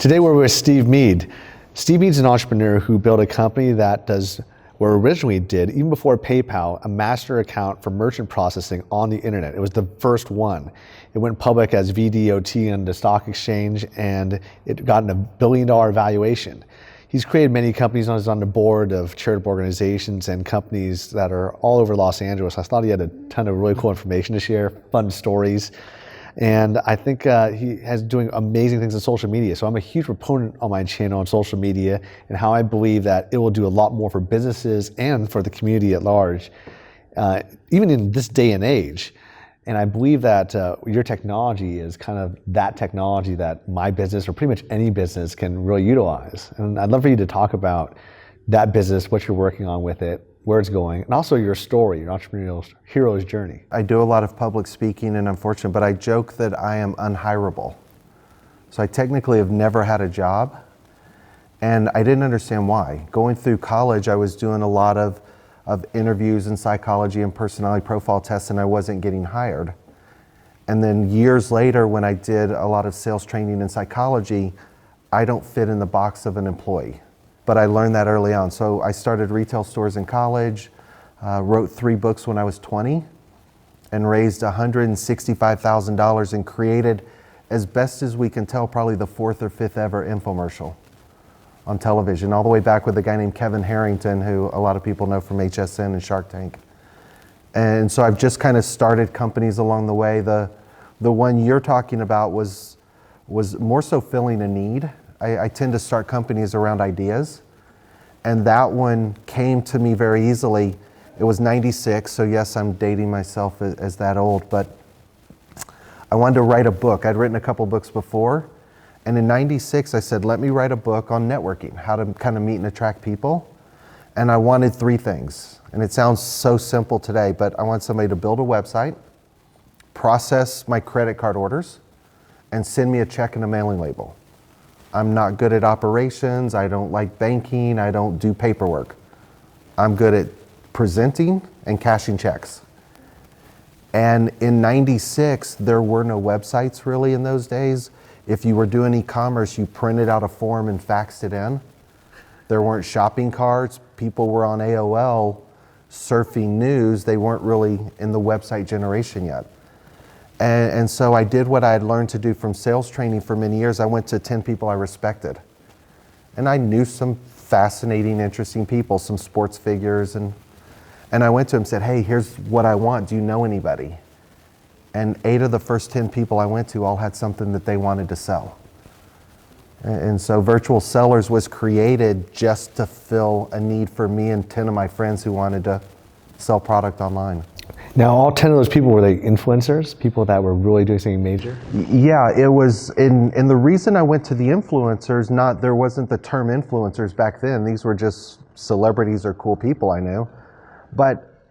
Today we're with Steve Meade. Steve Meade's an entrepreneur who built a company that does what originally did, even before PayPal, a master account for merchant processing on the internet. It was the first one. It went public as VDOT on the stock exchange, and it got a $1 billion valuation. He's created many companies. He's on the board of charitable organizations and companies that are all over Los Angeles. I thought he had a ton of really cool information to share, fun stories. And I think he has doing amazing things on social media. So I'm a huge proponent on my channel on social media and how I believe that it will do a lot more for businesses and for the community at large, even in this day and age. And I believe that your technology is kind of that technology that my business or pretty much any business can really utilize. And I'd love for you to talk about that business, what you're working on with it, where it's going, and also your story, your entrepreneurial hero's journey. I do a lot of public speaking, and I'm fortunate, but I joke that I am unhirable. So I technically have never had a job, and I didn't understand why. Going through college, I was doing a lot of interviews in psychology and personality profile tests, and I wasn't getting hired. And then years later, when I did a lot of sales training in psychology, I don't fit in the box of an employee. But I learned that early on. So I started retail stores in college, wrote 3 books when I was 20, and raised $165,000 and created, as best as we can tell, probably the 4th or 5th ever infomercial on television, all the way back with a guy named Kevin Harrington, who a lot of people know from HSN and Shark Tank. And so I've just kind of started companies along the way. The one you're talking about was more so filling a need. I tend to start companies around ideas, and that one came to me very easily. It was 96, so yes, I'm dating myself as that old, but I wanted to write a book. I'd written a couple books before, and in 96 I said, let me write a book on networking, how to kind of meet and attract people. And I wanted 3 things, and it sounds so simple today, but I want somebody to build a website, process my credit card orders, and send me a check and a mailing label. I'm not good at operations, I don't like banking, I don't do paperwork. I'm good at presenting and cashing checks. And in 96, there were no websites really in those days. If you were doing e-commerce, you printed out a form and faxed it in. There weren't shopping carts, people were on AOL surfing news, they weren't really in the website generation yet. And so I did what I had learned to do from sales training for many years. I went to 10 people I respected. And I knew some fascinating, interesting people, some sports figures. And I went to them and said, hey, here's what I want. Do you know anybody? And 8 of the first 10 people I went to all had something that they wanted to sell. And so Virtual Sellers was created just to fill a need for me and 10 of my friends who wanted to sell product online. Now, all 10 of those people, were they influencers? People that were really doing something major? Yeah, it was, and the reason I went to the influencers, there wasn't the term influencers back then. These were just celebrities or cool people I knew. But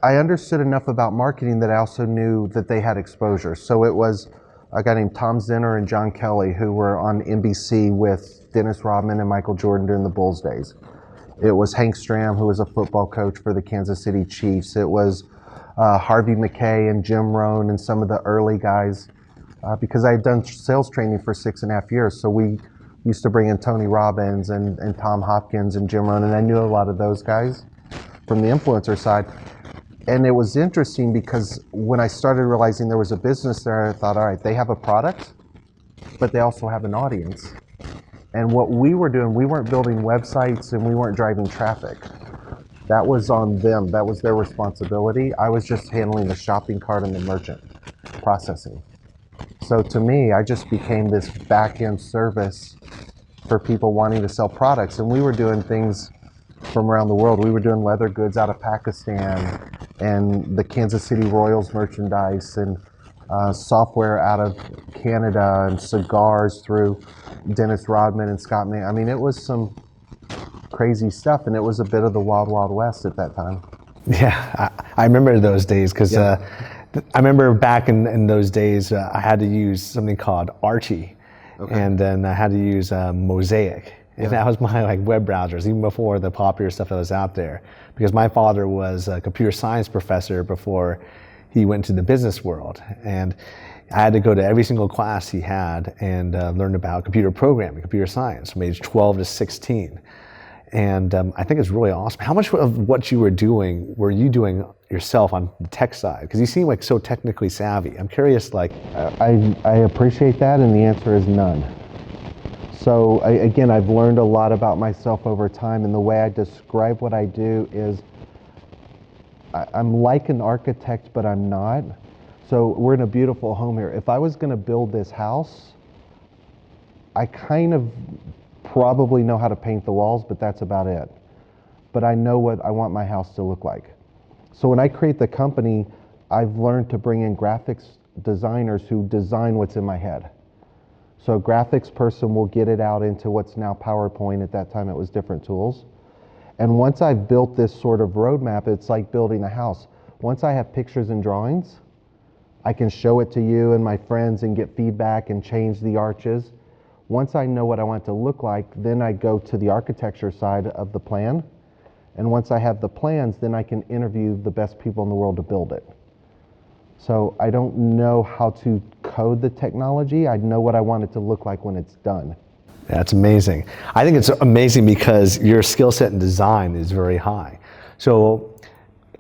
I understood enough about marketing that I also knew that they had exposure. So it was a guy named Tom Zinner and John Kelly who were on NBC with Dennis Rodman and Michael Jordan during the Bulls days. It was Hank Stram, who was a football coach for the Kansas City Chiefs. It was Harvey McKay and Jim Rohn and some of the early guys, because I had done sales training for 6.5 years. So we used to bring in Tony Robbins and Tom Hopkins and Jim Rohn, and I knew a lot of those guys from the influencer side. And it was interesting because when I started realizing there was a business there, I thought, all right, they have a product, but they also have an audience. And what we were doing, we weren't building websites and we weren't driving traffic. That was on them. That was their responsibility. I was just handling the shopping cart and the merchant processing. So to me, I just became this back-end service for people wanting to sell products. And we were doing things from around the world. We were doing leather goods out of Pakistan and the Kansas City Royals merchandise and software out of Canada and cigars through Dennis Rodman and Scott May. I mean, it was some crazy stuff, and it was a bit of the wild, wild west at that time. Yeah, I remember those days because I remember back in those days, I had to use something called Archie, and then I had to use Mosaic. And that was my web browsers, even before the popular stuff that was out there. Because my father was a computer science professor before he went to the business world. And I had to go to every single class he had and learn about computer programming, computer science, from age 12 to 16. And I think it's really awesome. How much of what you were you doing yourself on the tech side? Because you seem like so technically savvy. I'm curious, like... I appreciate that, and the answer is none. So again, I've learned a lot about myself over time, and the way I describe what I do is I'm like an architect, but I'm not. So we're in a beautiful home here. If I was going to build this house, I kind of probably know how to paint the walls, but that's about it. But I know what I want my house to look like. So when I create the company, I've learned to bring in graphics designers who design what's in my head. So a graphics person will get it out into what's now PowerPoint. At that time, it was different tools. And once I've built this sort of roadmap, it's like building a house. Once I have pictures and drawings, I can show it to you and my friends and get feedback and change the arches. Once I know what I want it to look like, then I go to the architecture side of the plan. And once I have the plans, then I can interview the best people in the world to build it. So I don't know how to code the technology. I know what I want it to look like when it's done. That's amazing. I think it's amazing because your skill set in design is very high. So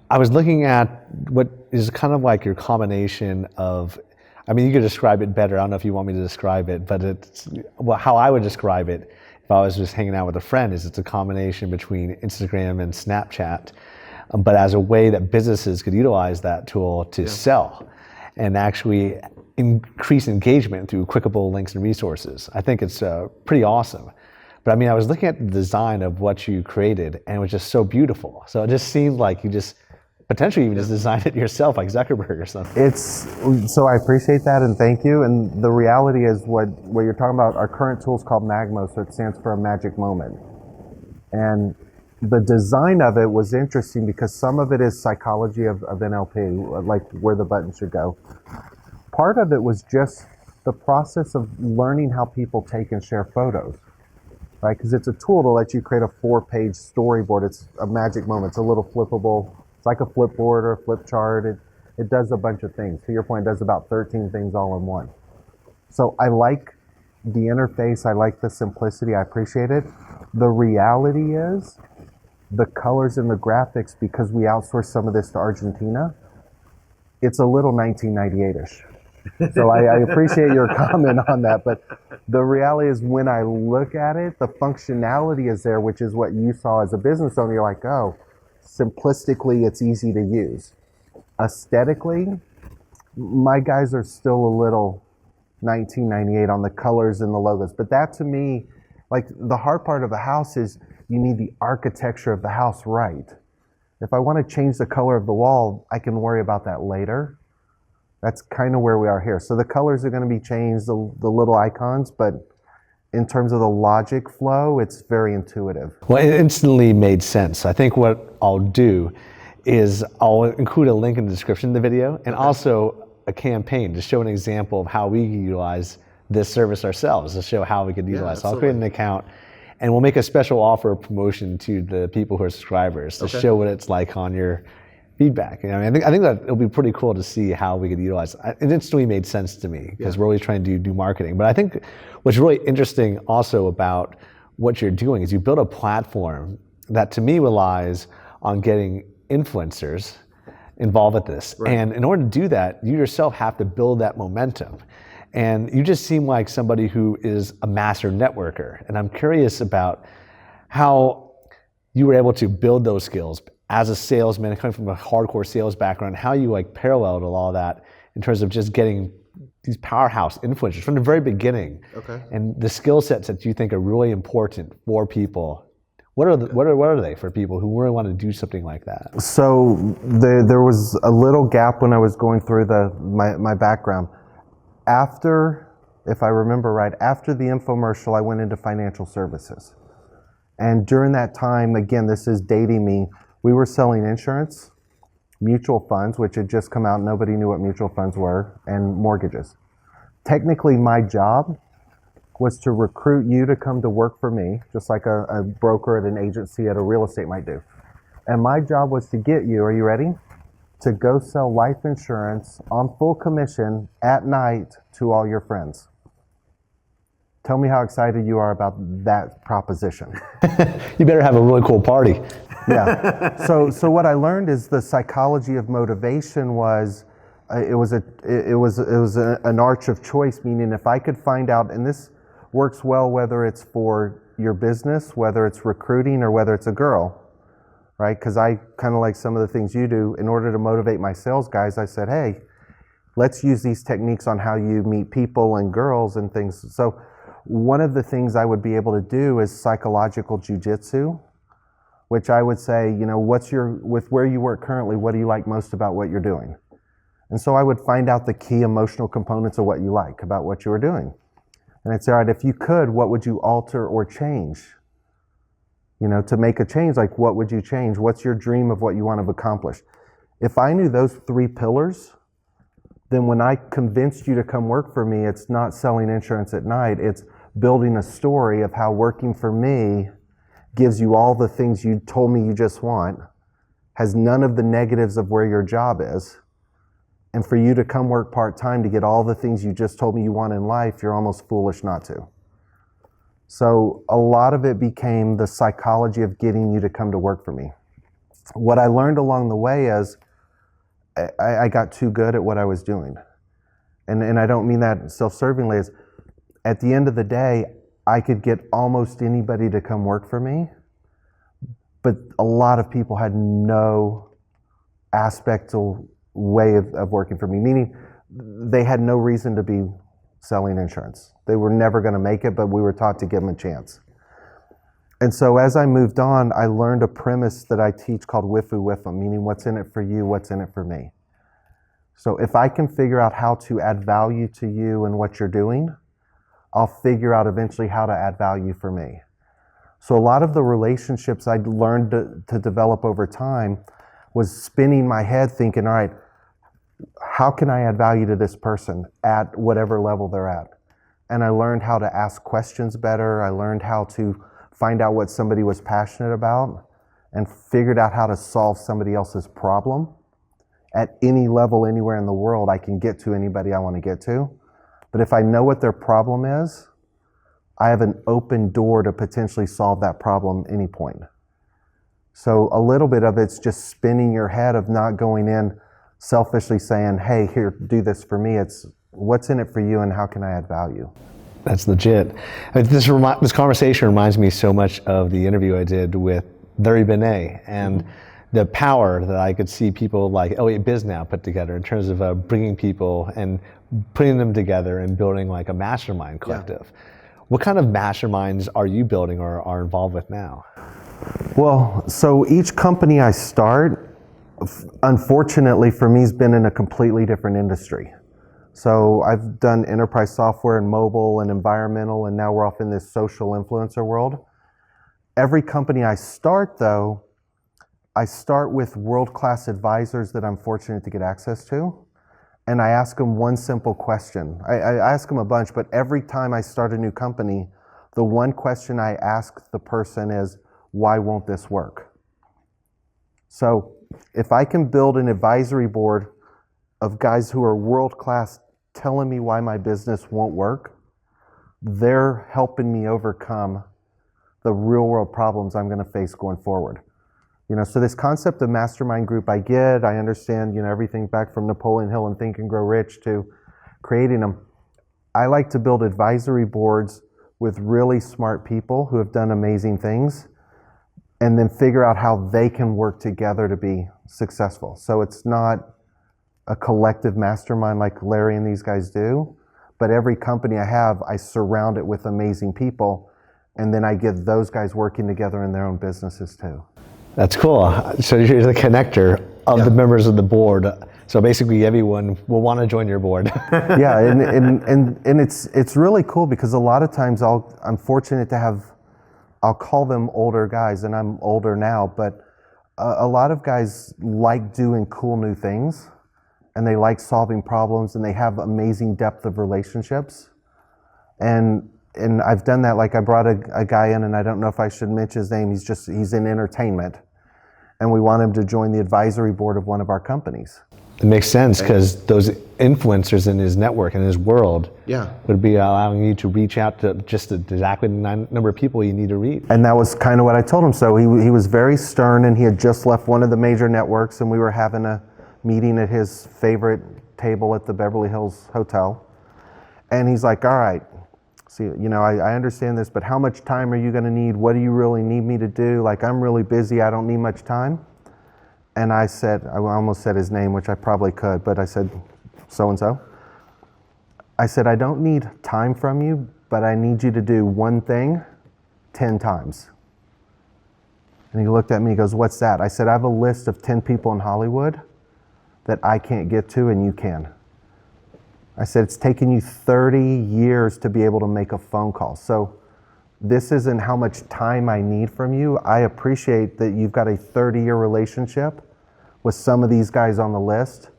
I was looking at what is kind of like your combination of, I mean, you could describe it better. I don't know if you want me to describe it, but it's, well, how I would describe it if I was just hanging out with a friend is it's a combination between Instagram and Snapchat, but as a way that businesses could utilize that tool to sell and actually increase engagement through clickable links and resources. I think it's pretty awesome. But I mean, I was looking at the design of what you created and it was just so beautiful. So it just seemed like you just potentially even just designed it yourself, like Zuckerberg or something. So I appreciate that and thank you. And the reality is what you're talking about, our current tool is called Magma, so it stands for a magic moment. And the design of it was interesting because some of it is psychology of NLP, like where the button should go. Part of it was just the process of learning how people take and share photos, right? Because it's a tool to let you create a 4-page storyboard. It's a magic moment. It's a little flippable. It's like a flipboard or a flip chart. It does a bunch of things. To your point, it does about 13 things all in one. So I like the interface. I like the simplicity. I appreciate it. The reality is the colors and the graphics, because we outsource some of this to Argentina, it's a little 1998-ish. So I appreciate your comment on that, but the reality is when I look at it, the functionality is there, which is what you saw as a business owner. You're like, oh, simplistically, it's easy to use. Aesthetically, my guys are still a little 1998 on the colors and the logos, but that to me, like the hard part of a house is you need the architecture of the house right. If I want to change the color of the wall, I can worry about that later. That's kind of where we are here. So the colors are going to be changed, the little icons, but in terms of the logic flow, it's very intuitive. Well, it instantly made sense. I think what I'll do is I'll include a link in the description of the video and also a campaign to show an example of how we utilize this service ourselves, to show how we could utilize. So I'll create an account and we'll make a special offer or promotion to the people who are subscribers to show what it's like on your feedback. You know, I think that it'll be pretty cool to see how we could utilize it. It instantly made sense to me because we're always trying to do marketing. But I think what's really interesting also about what you're doing is you build a platform that to me relies on getting influencers involved with this. Right. And in order to do that, you yourself have to build that momentum. And you just seem like somebody who is a master networker. And I'm curious about how you were able to build those skills as a salesman, coming from a hardcore sales background, how you like paralleled all that in terms of just getting these powerhouse influencers from the very beginning. Okay. And the skill sets that you think are really important for people. What are they for people who really want to do something like that? So there was a little gap when I was going through my background. After, if I remember right, after the infomercial, I went into financial services. And during that time, again, this is dating me, we were selling insurance, mutual funds, which had just come out, nobody knew what mutual funds were, and mortgages. Technically, my job was to recruit you to come to work for me, just like a broker at an agency at a real estate might do. And my job was to get you, are you ready? to go sell life insurance on full commission at night to all your friends. Tell me how excited you are about that proposition. You better have a really cool party. Yeah. So what I learned is the psychology of motivation was it was an arch of choice, meaning if I could find out, and this works well whether it's for your business, whether it's recruiting, or whether it's a girl, right? Because I kind of like some of the things you do. In order to motivate my sales guys, I said, hey, let's use these techniques on how you meet people and girls and things. So one of the things I would be able to do is psychological jujitsu, which I would say, with where you work currently, what do you like most about what you're doing? And so I would find out the key emotional components of what you like about what you were doing. And I'd say, all right, if you could, what would you alter or change? To make a change, like what would you change? What's your dream of what you want to accomplish? If I knew those 3 pillars, then when I convinced you to come work for me, it's not selling insurance at night, it's building a story of how working for me gives you all the things you told me you just want, has none of the negatives of where your job is, and for you to come work part-time to get all the things you just told me you want in life, you're almost foolish not to. So a lot of it became the psychology of getting you to come to work for me. What I learned along the way is I got too good at what I was doing. And I don't mean that self-servingly. Is at the end of the day, I could get almost anybody to come work for me, but a lot of people had no aspect or way of working for me, meaning they had no reason to be selling insurance. They were never going to make it, but we were taught to give them a chance. And so as I moved on, I learned a premise that I teach called Wifu Wifu, meaning what's in it for you, what's in it for me. So if I can figure out how to add value to you and what you're doing, I'll figure out eventually how to add value for me. So a lot of the relationships I'd learned to develop over time was spinning my head thinking, all right, how can I add value to this person at whatever level they're at? And I learned how to ask questions better. I learned how to find out what somebody was passionate about and figured out how to solve somebody else's problem. At any level, anywhere in the world, I can get to anybody I want to get to. But if I know what their problem is, I have an open door to potentially solve that problem at any point. So a little bit of it's just spinning your head of not going in selfishly saying, hey, here, do this for me. It's what's in it for you and how can I add value? That's legit. This conversation reminds me so much of the interview I did with Larry Benet and the power that I could see people like Elliot Bisnow put together in terms of bringing people and putting them together and building like a mastermind collective. Yeah. What kind of masterminds are you building or are involved with now? Well, so each company I start, unfortunately for me, has been in a completely different industry. So I've done enterprise software and mobile and environmental, and now we're off in this social influencer world. Every company I start, though, I start with world-class advisors that I'm fortunate to get access to, and I ask them one simple question. I ask them a bunch, but every time I start a new company, the one question I ask the person is, why won't this work? So if I can build an advisory board of guys who are world-class telling me why my business won't work, they're helping me overcome the real-world problems I'm going to face going forward. So this concept of mastermind group I understand, everything back from Napoleon Hill and Think and Grow Rich to creating them. I like to build advisory boards with really smart people who have done amazing things and then figure out how they can work together to be successful. So it's not a collective mastermind like Larry and these guys do, but every company I have, I surround it with amazing people, and then I get those guys working together in their own businesses too. That's cool. So you're the connector of the members of the board. So basically everyone will want to join your board. Yeah, and it's really cool because a lot of times I'm fortunate to have, I'll call them older guys, and I'm older now, but a lot of guys like doing cool new things, and they like solving problems, and they have amazing depth of relationships. And I've done that. Like I brought a guy in, and I don't know if I should mention his name. He's in entertainment. and we want him to join the advisory board of one of our companies. It makes sense because those influencers in his network and his world would be allowing you to reach out to just exactly the number of people you need to reach. And that was kind of what I told him. So he was very stern, and he had just left one of the major networks, and we were having a meeting at his favorite table at the Beverly Hills Hotel. And he's like, all right, see, you know, I understand this, but how much time are you going to need? What do you really need me to do? Like, I'm really busy. I don't need much time. And I said, I almost said his name, which I probably could, but I said, so-and-so. I said, I don't need time from you, but I need you to do one thing 10 times. And he looked at me, he goes, what's that? I said, I have a list of 10 people in Hollywood that I can't get to and you can. I said, it's taken you 30 years to be able to make a phone call. So this isn't how much time I need from you. I appreciate that you've got a 30-year relationship with some of these guys on the list.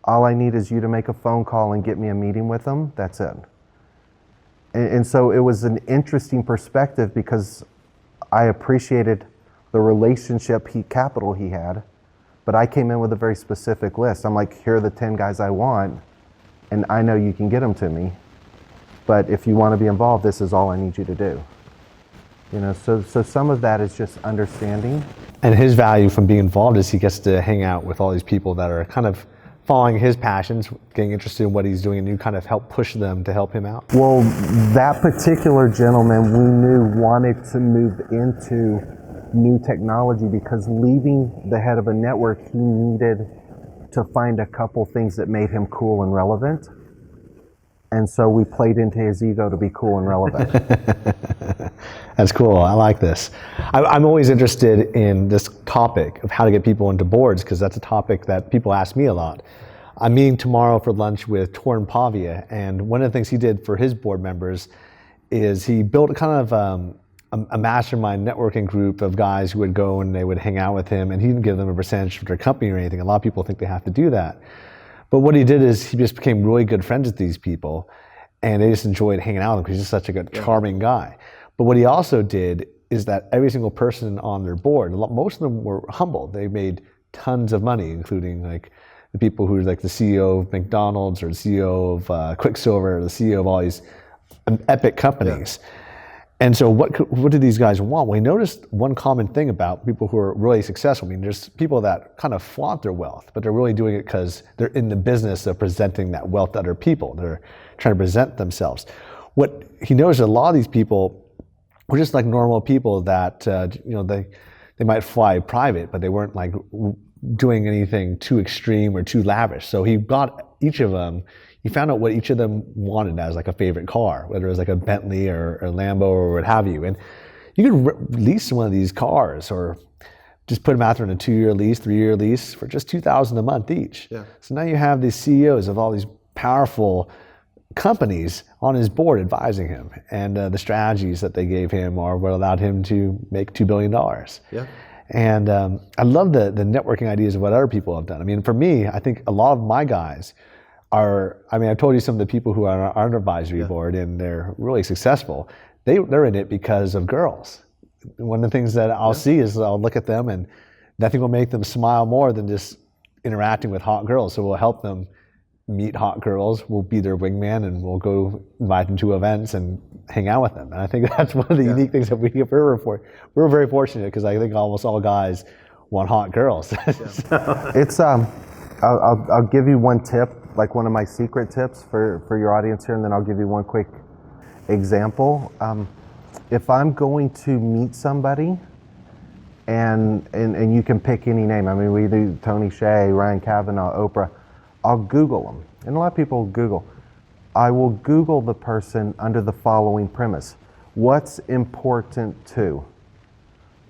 All I need is you to make a phone call and get me a meeting with them. That's it. And so it was an interesting perspective because I appreciated the relationship capital he had, but I came in with a very specific list. I'm like, here are the 10 guys I want, and I know you can get them to me, but if you want to be involved, this is all I need you to do. You know, so some of that is just understanding. And his value from being involved is he gets to hang out with all these people that are kind of following his passions, getting interested in what he's doing, and you kind of help push them to help him out. Well, that particular gentleman we knew wanted to move into new technology because leaving the head of a network, he needed to find a couple things that made him cool and relevant. And so we played into his ego to be cool and relevant. That's cool. I like this. I'm always interested in this topic of how to get people into boards because that's a topic that people ask me a lot. I'm meeting tomorrow for lunch with Torn Pavia, and one of the things he did for his board members is he built kind of a mastermind networking group of guys who would go and they would hang out with him, and he didn't give them a percentage of their company or anything. A lot of people think they have to do that. But what he did is he just became really good friends with these people, and they just enjoyed hanging out with him because he's such a good, charming guy. But what he also did is that every single person on their board, most of them were humble. They made tons of money, including like the people who are like the CEO of McDonald's or the CEO of Quicksilver or the CEO of all these epic companies. Yeah. And so what did these guys want? Well, we noticed one common thing about people who are really successful. I mean, there's people that kind of flaunt their wealth, but they're really doing it because they're in the business of presenting that wealth to other people. They're trying to present themselves. What he noticed, a lot of these people were just like normal people that, they might fly private, but they weren't like doing anything too extreme or too lavish. So he got each of them, he found out what each of them wanted as like a favorite car, whether it was like a Bentley or a Lambo or what have you. And you could lease one of these cars or just put them out there on a 2-year lease, 3-year lease for just $2,000 a month each. Yeah. So now you have these CEOs of all these powerful companies on his board advising him, and the strategies that they gave him are what allowed him to make $2 billion. Yeah. And I love the networking ideas of what other people have done. I mean, for me, I think a lot of my guys are, I mean, I've told you some of the people who are on our advisory board and they're really successful. They're in it because of girls. One of the things that I'll see is I'll look at them and nothing will make them smile more than just interacting with hot girls. So we'll help them meet hot girls, we'll be their wingman, and we'll go invite them to events and hang out with them. And I think that's one of the unique things that we're very fortunate because I think almost all guys want hot girls. It's I'll give you one tip, like one of my secret tips for your audience here, and then I'll give you one quick example. If I'm going to meet somebody, and you can pick any name. I mean, we do Tony Hsieh, Ryan Kavanaugh, Oprah. I'll Google them, and a lot of people Google. I will Google the person under the following premise. What's important to?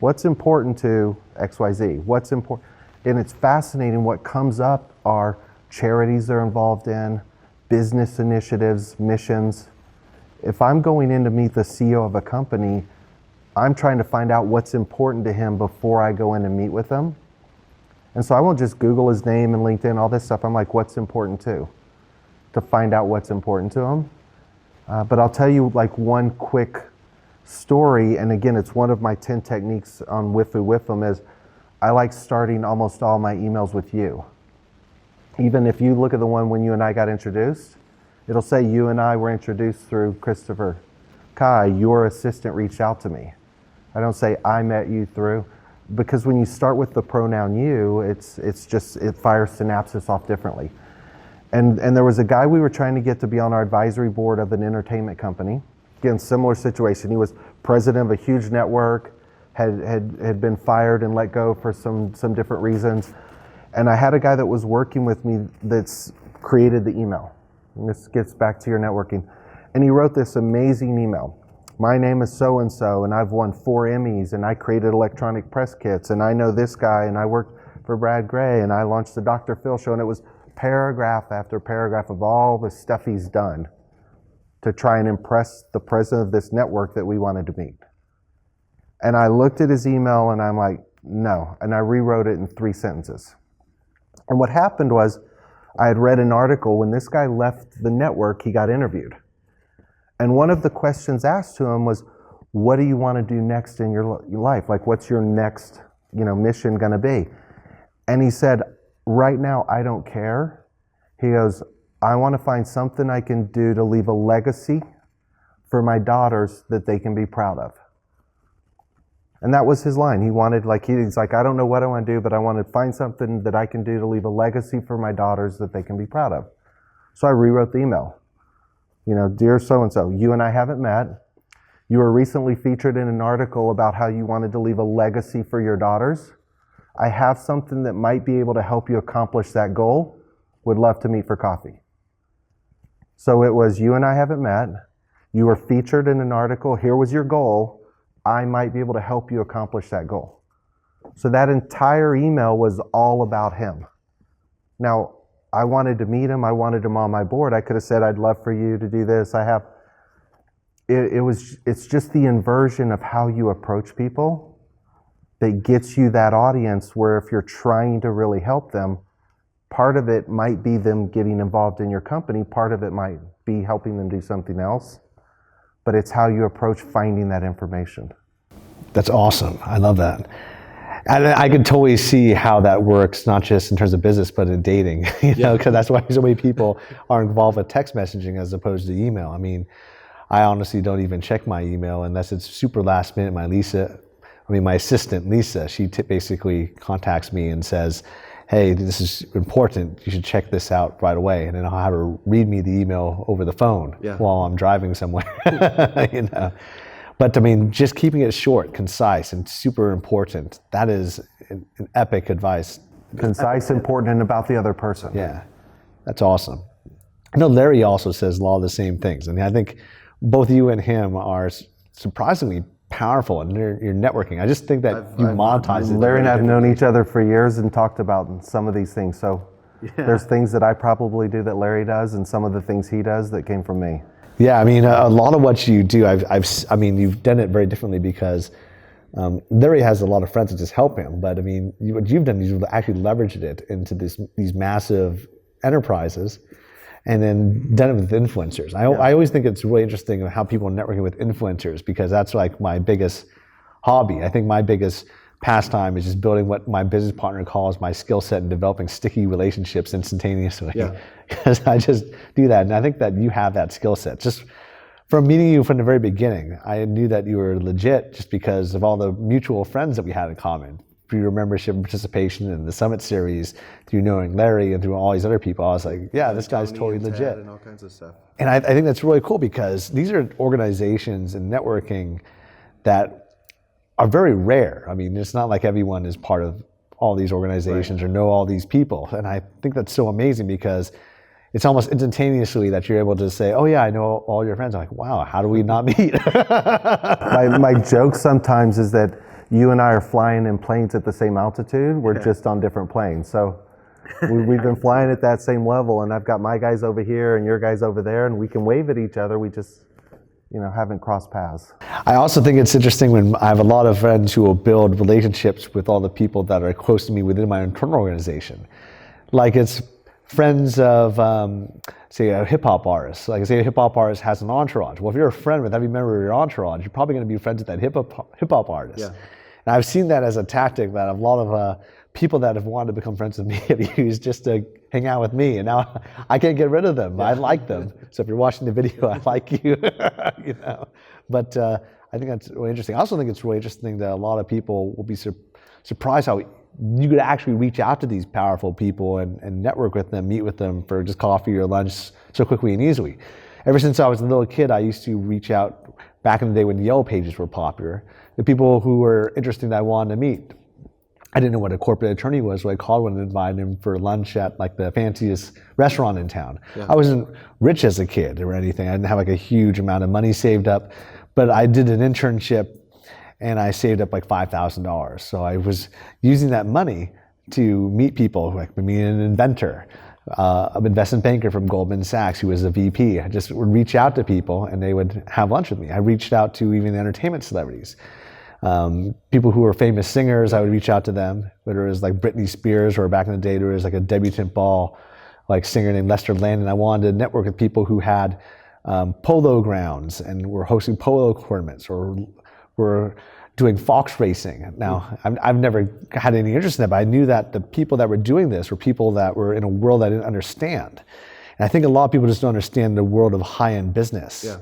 What's important to XYZ? What's important? And it's fascinating. What comes up are charities they're involved in, business initiatives, missions. If I'm going in to meet the CEO of a company, I'm trying to find out what's important to him before I go in and meet with him. And so I won't just Google his name and LinkedIn, all this stuff. I'm like, what's important to find out what's important to him. But I'll tell you like one quick story. And again, it's one of my 10 techniques on Wifu Wifum is I like starting almost all my emails with you. Even if you look at the one when you and I got introduced, it'll say you and I were introduced through Christopher Kai, your assistant reached out to me. I don't say I met you through, because when you start with the pronoun you, it fires synapses off differently. And there was a guy we were trying to get to be on our advisory board of an entertainment company. Again, similar situation. He was president of a huge network, had been fired and let go for some different reasons. And I had a guy that was working with me that's created the email. And this gets back to your networking. And he wrote this amazing email. My name is so-and-so, and I've won 4 Emmys, and I created electronic press kits, and I know this guy, and I worked for Brad Gray, and I launched the Dr. Phil show, and it was paragraph after paragraph of all the stuff he's done to try and impress the president of this network that we wanted to meet. And I looked at his email, and I'm like, no. And I rewrote it in 3 sentences. And what happened was, I had read an article, when this guy left the network, he got interviewed. And one of the questions asked to him was, what do you want to do next in your life? Like, what's your next, mission going to be? And he said, right now, I don't care. He goes, I want to find something I can do to leave a legacy for my daughters that they can be proud of. And that was his line. He wanted, he's like, I don't know what I want to do, but I want to find something that I can do to leave a legacy for my daughters that they can be proud of. So I rewrote the email. Dear so-and-so, you and I haven't met. You were recently featured in an article about how you wanted to leave a legacy for your daughters. I have something that might be able to help you accomplish that goal. Would love to meet for coffee. So it was, you and I haven't met. You were featured in an article. Here was your goal. I might be able to help you accomplish that goal. So that entire email was all about him. Now, I wanted to meet him. I wanted him on my board. I could have said, I'd love for you to do this. It's just the inversion of how you approach people that gets you that audience where if you're trying to really help them, part of it might be them getting involved in your company. Part of it might be helping them do something else. But it's how you approach finding that information. That's awesome. I love that. And I can totally see how that works, not just in terms of business, but in dating, because that's why so many people are involved with text messaging as opposed to email. I mean, I honestly don't even check my email unless it's super last minute. My assistant, Lisa, she basically contacts me and says, hey, this is important. You should check this out right away. And then I'll have her read me the email over the phone while I'm driving somewhere, But just keeping it short, concise, and super important. That is an epic advice. Concise, important, and about the other person. Yeah, that's awesome. I know Larry also says a lot of the same things. I think both you and him are surprisingly powerful in your networking. I just think that you monetize it. Larry and I have known each other for years and talked about some of these things. So there's things that I probably do that Larry does, and some of the things he does that came from me. Yeah, a lot of what you do, you've done it very differently because Larry has a lot of friends that just help him. But what you've done is you've actually leveraged it into these massive enterprises, and then done it with influencers. I always think it's really interesting how people are networking with influencers, because that's like my biggest hobby. I think my biggest pastime is just building what my business partner calls my skill set in developing sticky relationships instantaneously. Because I just do that. And I think that you have that skill set. Just from meeting you from the very beginning, I knew that you were legit just because of all the mutual friends that we had in common. Through your membership and participation in the Summit Series, through knowing Larry and through all these other people, I was like, yeah, this guy's totally legit. And all kinds of stuff. And I think that's really cool because these are organizations and networking that are very rare. It's not like everyone is part of all these organizations or know all these people. And I think that's so amazing because it's almost instantaneously that you're able to say, oh yeah, I know all your friends. I'm like, wow, how do we not meet? my joke sometimes is that you and I are flying in planes at the same altitude. We're just on different planes. So we've been flying at that same level, and I've got my guys over here and your guys over there, and we can wave at each other. We just haven't crossed paths. I also think it's interesting when I have a lot of friends who will build relationships with all the people that are close to me within my internal organization. Like it's friends of, say, a hip hop artist. Like say a hip hop artist has an entourage. Well, if you're a friend with every member of your entourage, you're probably going to be friends with that hip hop artist. And I've seen that as a tactic that a lot of people that have wanted to become friends with me have used just to hang out with me. And now I can't get rid of them. I like them. So if you're watching the video, I like you. You know. But I think that's really interesting. I also think it's really interesting that a lot of people will be surprised how you could actually reach out to these powerful people and network with them, meet with them for just coffee or lunch so quickly and easily. Ever since I was a little kid, I used to reach out back in the day when Yellow Pages were popular, the people who were interesting that I wanted to meet. I didn't know what a corporate attorney was, so I called one and invited him for lunch at like the fanciest restaurant in town. Yeah. I wasn't rich as a kid or anything. I didn't have like a huge amount of money saved up, but I did an internship and I saved up like $5,000. So I was using that money to meet people, like maybe an inventor, an investment banker from Goldman Sachs who was a VP. I just would reach out to people and they would have lunch with me. I reached out to even entertainment celebrities. People who were famous singers, I would reach out to them, whether it was like Britney Spears or back in the day there was like a debutante ball like singer named Lester Landon. I wanted to network with people who had polo grounds and were hosting polo tournaments or were doing fox racing. Now, I've never had any interest in that, but I knew that the people that were doing this were people that were in a world I didn't understand. And I think a lot of people just don't understand the world of high-end business. Yeah.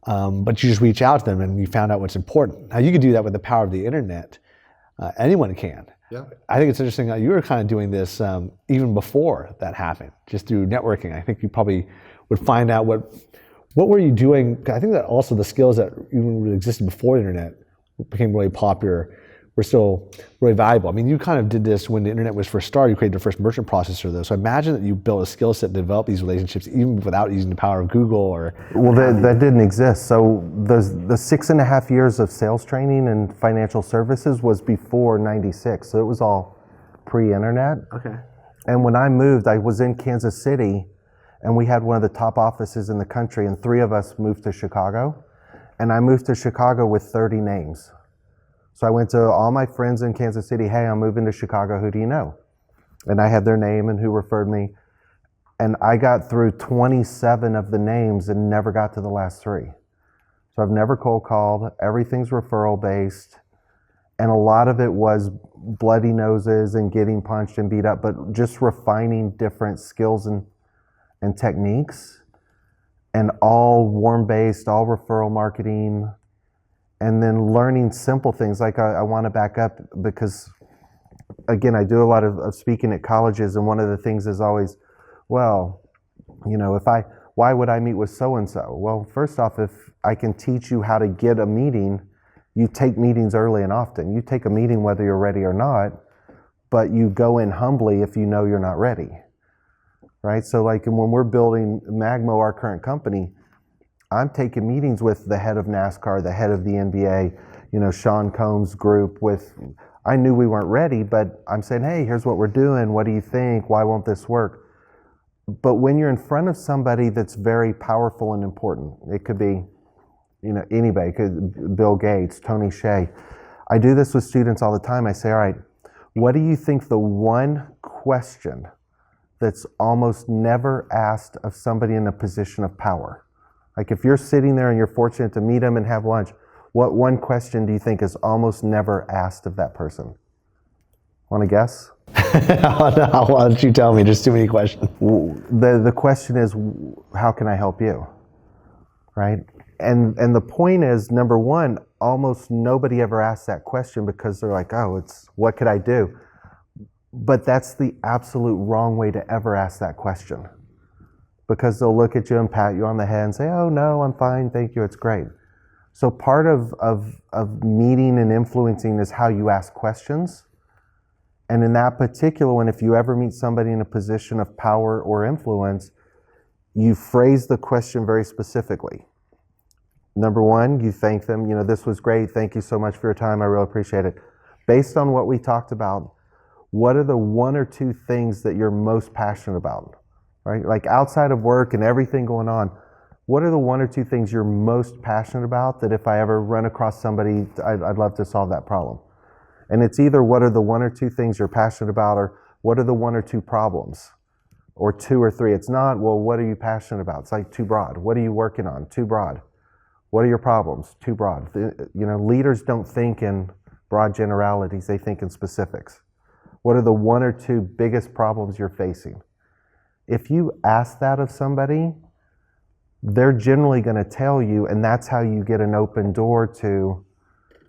But you just reach out to them and you found out what's important. Now, you could do that with the power of the internet. Anyone can. Yeah. I think it's interesting that you were kind of doing this even before that happened, just through networking. I think you probably would find out what were you doing. I think that also the skills that even existed before the internet became really popular were still really valuable. I mean, you kind of did this when the internet was first started. You created the first merchant processor, though. So I imagine that you built a skill set to develop these relationships even without using the power of Google or... Well, that didn't exist. So the 6.5 years of sales training and financial services was before 96. So it was all pre-internet. Okay. And when I moved, I was in Kansas City, and we had one of the top offices in the country, and 3 of us moved to Chicago. And I moved to Chicago with 30 names. So I went to all my friends in Kansas City, hey, I'm moving to Chicago, who do you know? And I had their name and who referred me. And I got through 27 of the names and never got to the last 3. So I've never cold called, everything's referral based. And a lot of it was bloody noses and getting punched and beat up, but just refining different skills and techniques. And all warm-based, all referral marketing, and then learning simple things. Like I want to back up because, again, I do a lot of speaking at colleges, and one of the things is always, well, you know, why would I meet with so-and-so? Well, first off, if I can teach you how to get a meeting, you take meetings early and often. You take a meeting whether you're ready or not, but you go in humbly if you know you're not ready. Right? So like when we're building Magma, our current company, I'm taking meetings with the head of NASCAR, the head of the NBA, you know, Sean Combs' group I knew we weren't ready, but I'm saying, hey, here's what we're doing. What do you think? Why won't this work? But when you're in front of somebody that's very powerful and important, it could be, you know, anybody, Bill Gates, Tony Hsieh. I do this with students all the time. I say, all right, what do you think the one question that's almost never asked of somebody in a position of power? Like if you're sitting there and you're fortunate to meet them and have lunch, what one question do you think is almost never asked of that person? Want to guess? Why don't you tell me? There's too many questions. The question is, how can I help you? Right? And the point is, number one, almost nobody ever asks that question because they're like, oh, it's what could I do? But that's the absolute wrong way to ever ask that question. Because they'll look at you and pat you on the head and say, oh no, I'm fine, thank you, it's great. So part of meeting and influencing is how you ask questions. And in that particular one, if you ever meet somebody in a position of power or influence, you phrase the question very specifically. Number one, you thank them, you know, this was great, thank you so much for your time, I really appreciate it. Based on what we talked about, what are the 1 or 2 things that you're most passionate about, right? Like outside of work and everything going on, what are the 1 or 2 things you're most passionate about that if I ever run across somebody, I'd love to solve that problem? And it's either what are the 1 or 2 things you're passionate about, or what are the 1 or 2 problems, or 2 or 3. It's not, well, what are you passionate about? It's like too broad. What are you working on? Too broad. What are your problems? Too broad. You know, leaders don't think in broad generalities, they think in specifics. What are the 1 or 2 biggest problems you're facing? If you ask that of somebody, they're generally going to tell you, and that's how you get an open door to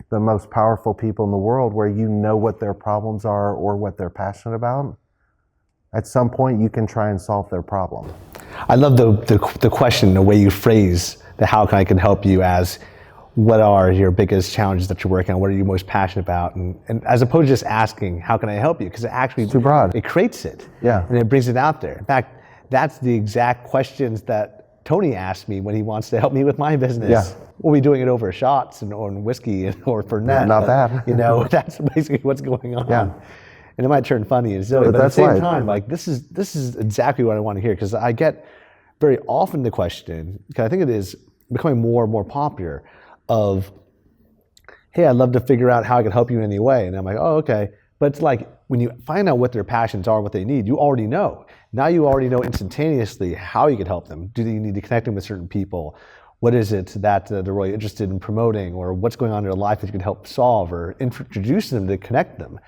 the most powerful people in the world, where you know what their problems are or what they're passionate about. At some point, you can try and solve their problem. I love the question, the way you phrase the how can I can help you as what are your biggest challenges that you're working on? What are you most passionate about? And as opposed to just asking, how can I help you? Because it actually, too broad. It creates it. Yeah. And it brings it out there. In fact, that's the exact questions that Tony asked me when he wants to help me with my business. Yeah. We'll be doing it over shots or whiskey or for net. Not bad. That's basically what's going on. Yeah. And it might turn funny and silly, but at the same time, like this is exactly what I want to hear, because I get very often the question, because I think it is becoming more and more popular, of, hey, I'd love to figure out how I can help you in any way. And I'm like, oh, okay. But it's like, when you find out what their passions are, what they need, you already know. Now you already know instantaneously how you could help them. Do you need to connect them with certain people? What is it that they're really interested in promoting, or what's going on in their life that you can help solve, or introduce them to connect them?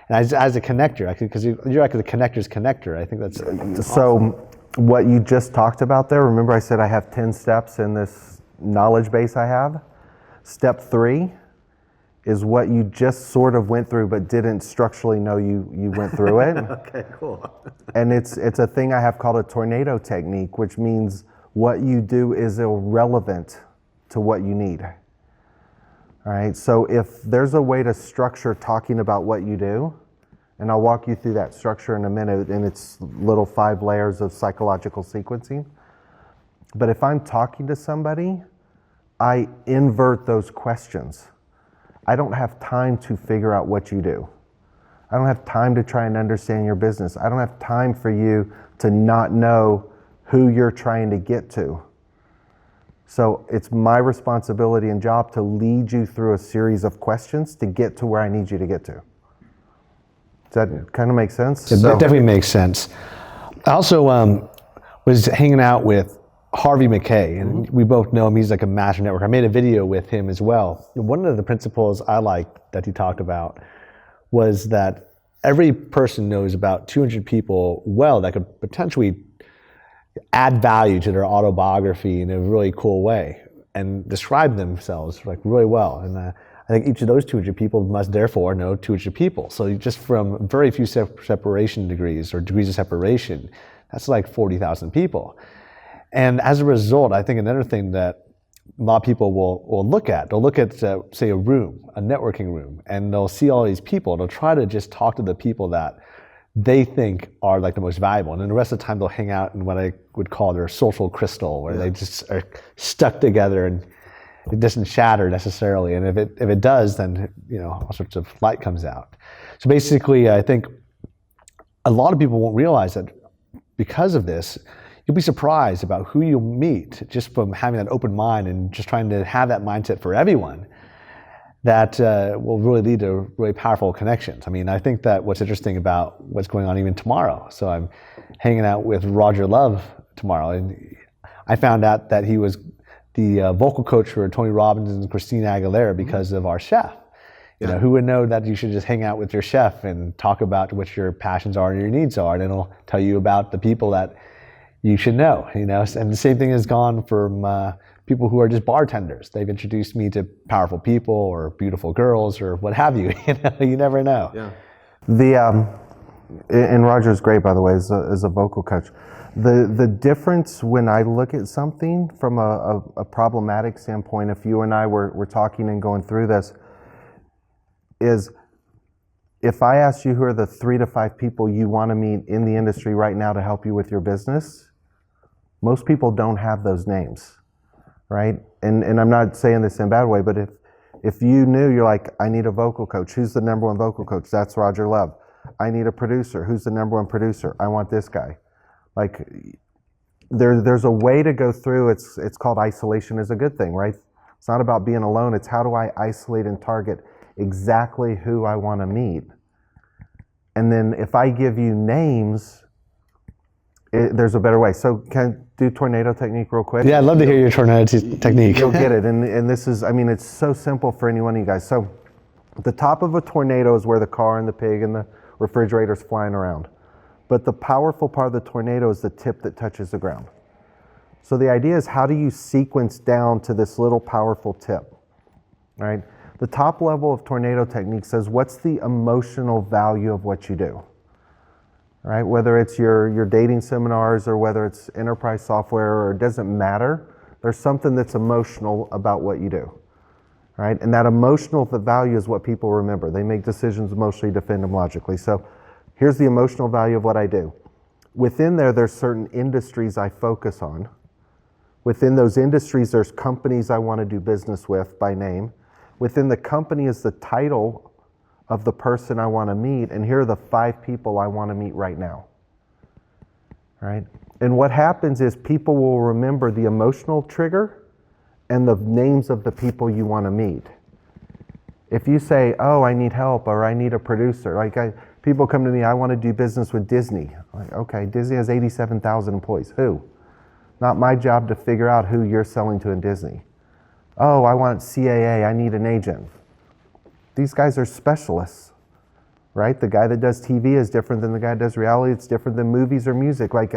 And as a connector, because you're like the connector's connector, I think that's so awesome. What you just talked about there, remember I said I have 10 steps in this knowledge base I have? Step 3 is what you just sort of went through but didn't structurally know you went through it. Okay, cool. And it's a thing I have called a tornado technique, which means what you do is irrelevant to what you need. All right, so if there's a way to structure talking about what you do, and I'll walk you through that structure in a minute, and it's little 5 layers of psychological sequencing. But if I'm talking to somebody, I invert those questions. I don't have time to figure out what you do. I don't have time to try and understand your business. I don't have time for you to not know who you're trying to get to. So it's my responsibility and job to lead you through a series of questions to get to where I need you to get to. Does that kind of make sense? That definitely makes sense. I also was hanging out with Harvey McKay, and we both know him. He's like a master networker. I made a video with him as well. One of the principles I liked that he talked about was that every person knows about 200 people well that could potentially add value to their autobiography in a really cool way and describe themselves like really well. And I think each of those 200 people must therefore know 200 people. So just from very few separation degrees or degrees of separation, that's like 40,000 people. And as a result, I think another thing that a lot of people will look at, they'll look at, say, a room, a networking room, and they'll see all these people. They'll try to just talk to the people that they think are like the most valuable. And then the rest of the time they'll hang out in what I would call their social crystal, where they just are stuck together and it doesn't shatter necessarily. And if it does, then all sorts of light comes out. So basically, I think a lot of people won't realize that because of this, you'll be surprised about who you meet just from having that open mind and just trying to have that mindset for everyone. That will really lead to really powerful connections. I mean, I think that what's interesting about what's going on even tomorrow. So I'm hanging out with Roger Love tomorrow, and I found out that he was the vocal coach for Tony Robbins and Christina Aguilera because of our chef. Who would know that you should just hang out with your chef and talk about what your passions are and your needs are, and it'll tell you about the people that you should know. And the same thing has gone from people who are just bartenders. They've introduced me to powerful people or beautiful girls or what have you. You never know. Yeah. And Roger's great, by the way, as a vocal coach. The difference when I look at something from a problematic standpoint, if you and I were talking and going through this, is if I ask you who are the 3 to 5 people you want to meet in the industry right now to help you with your business, most people don't have those names. Right? And I'm not saying this in a bad way, but if you knew, you're like, I need a vocal coach. Who's the number 1 vocal coach? That's Roger Love. I need a producer. Who's the number 1 producer? I want this guy. Like, there's a way to go through. It's called isolation is a good thing, right? It's not about being alone. It's how do I isolate and target exactly who I want to meet. And then if I give you names, there's a better way. So can I do tornado technique real quick? Yeah, I'd love to hear your tornado technique. You'll get it. And this is, it's so simple for any one of you guys. So The top of a tornado is where the car and the pig and the refrigerator's flying around. But the powerful part of the tornado is the tip that touches the ground. So the idea is, how do you sequence down to this little powerful tip, right? The top level of tornado technique says, what's the emotional value of what you do, right? Whether it's your dating seminars or whether it's enterprise software, or it doesn't matter. There's something that's emotional about what you do, right? And that emotional value is what people remember. They make decisions emotionally, defend them logically. So here's the emotional value of what I do. Within there's certain industries I focus on. Within those industries, there's companies I want to do business with by name. Within the company is the title of the person I want to meet, and here are the 5 people I want to meet right now, right? And what happens is people will remember the emotional trigger and the names of the people you want to meet. If you say, oh, I need help, or I need a producer, people come to me, I want to do business with Disney. Like, okay, Disney has 87,000 employees. Who? Not my job to figure out who you're selling to in Disney. Oh, I want CAA, I need an agent. These guys are specialists, right? The guy that does TV is different than the guy that does reality. It's different than movies or music. Like,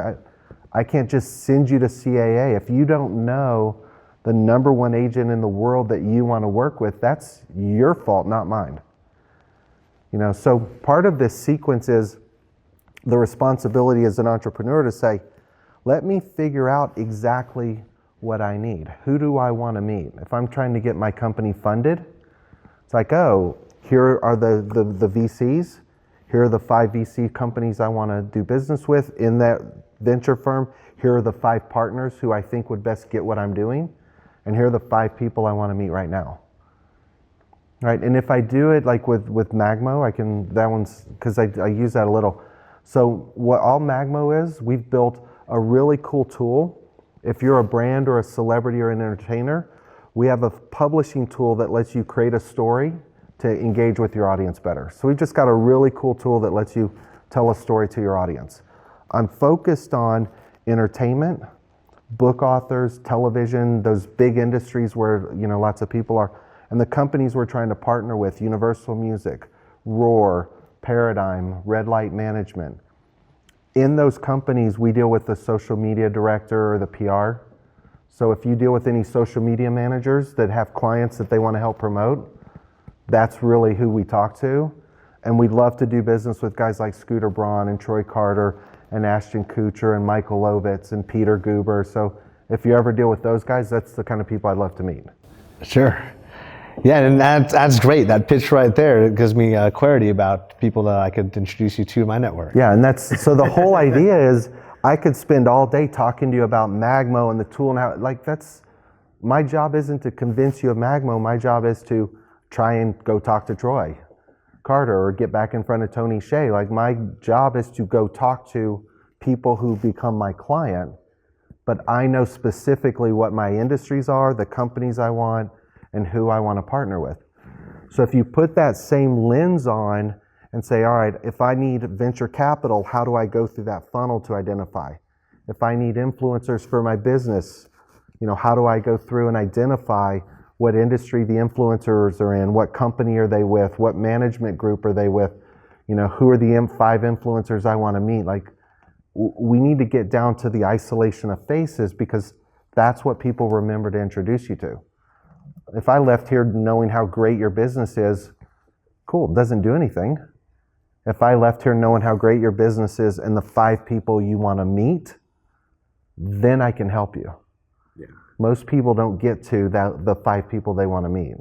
I can't just send you to CAA. If you don't know the number one agent in the world that you want to work with, that's your fault, not mine. You know, so part of this sequence is the responsibility as an entrepreneur to say, let me figure out exactly what I need. Who do I want to meet? If I'm trying to get my company funded, it's like, oh, here are the VCs. Here are the 5 VC companies I want to do business with in that venture firm. Here are the 5 partners who I think would best get what I'm doing. And here are the 5 people I want to meet right now. Right? And if I do it like with Magma, that one's, because I use that a little. So what all Magma is, we've built a really cool tool. If you're a brand or a celebrity or an entertainer, we have a publishing tool that lets you create a story to engage with your audience better. So we've just got a really cool tool that lets you tell a story to your audience. I'm focused on entertainment, book authors, television, those big industries where, you know, lots of people are, and the companies we're trying to partner with: Universal Music, Roar, Paradigm, Red Light Management. In those companies, we deal with the social media director or the PR. So if you deal with any social media managers that have clients that they want to help promote, that's really who we talk to. And we'd love to do business with guys like Scooter Braun and Troy Carter and Ashton Kutcher and Michael Lovitz and Peter Guber. So if you ever deal with those guys, that's the kind of people I'd love to meet. Sure. Yeah, and that's great. That pitch right there, it gives me clarity about people that I could introduce you to in my network. Yeah, and so the whole idea is I could spend all day talking to you about Magma and the tool and how, my job isn't to convince you of Magma. My job is to try and go talk to Troy Carter or get back in front of Tony Hsieh. Like, my job is to go talk to people who become my client, but I know specifically what my industries are, the companies I want, and who I want to partner with. So if you put that same lens on and say, all right, if I need venture capital, how do I go through that funnel to identify? If I need influencers for my business, you know, how do I go through and identify what industry the influencers are in, what company are they with, what management group are they with, you know, who are the 5 influencers I want to meet? Like, we need to get down to the isolation of faces, because that's what people remember to introduce you to. If I left here knowing how great your business is, cool, doesn't do anything. If I left here knowing how great your business is and the 5 people you want to meet, then I can help you. Yeah. Most people don't get to the 5 people they want to meet.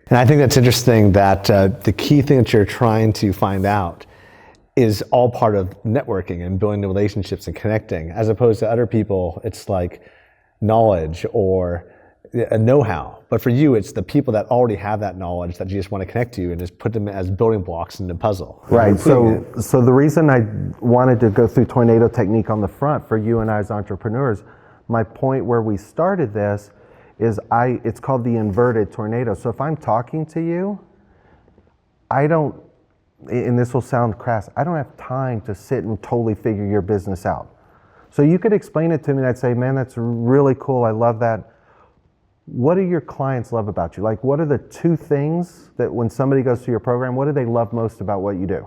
And I think that's interesting that the key thing that you're trying to find out is all part of networking and building the relationships and connecting, as opposed to other people, it's like knowledge or a know-how. But for you, it's the people that already have that knowledge that you just want to connect to and just put them as building blocks in the puzzle. Right. So the reason I wanted to go through tornado technique on the front for you and I as entrepreneurs, my point where we started this is it's called the inverted tornado. So if I'm talking to you, I don't, and this will sound crass, I don't have time to sit and totally figure your business out. So you could explain it to me and I'd say, man, that's really cool. I love that. what do your clients love about you? Like, what are the 2 things that when somebody goes through your program, what do they love most about what you do?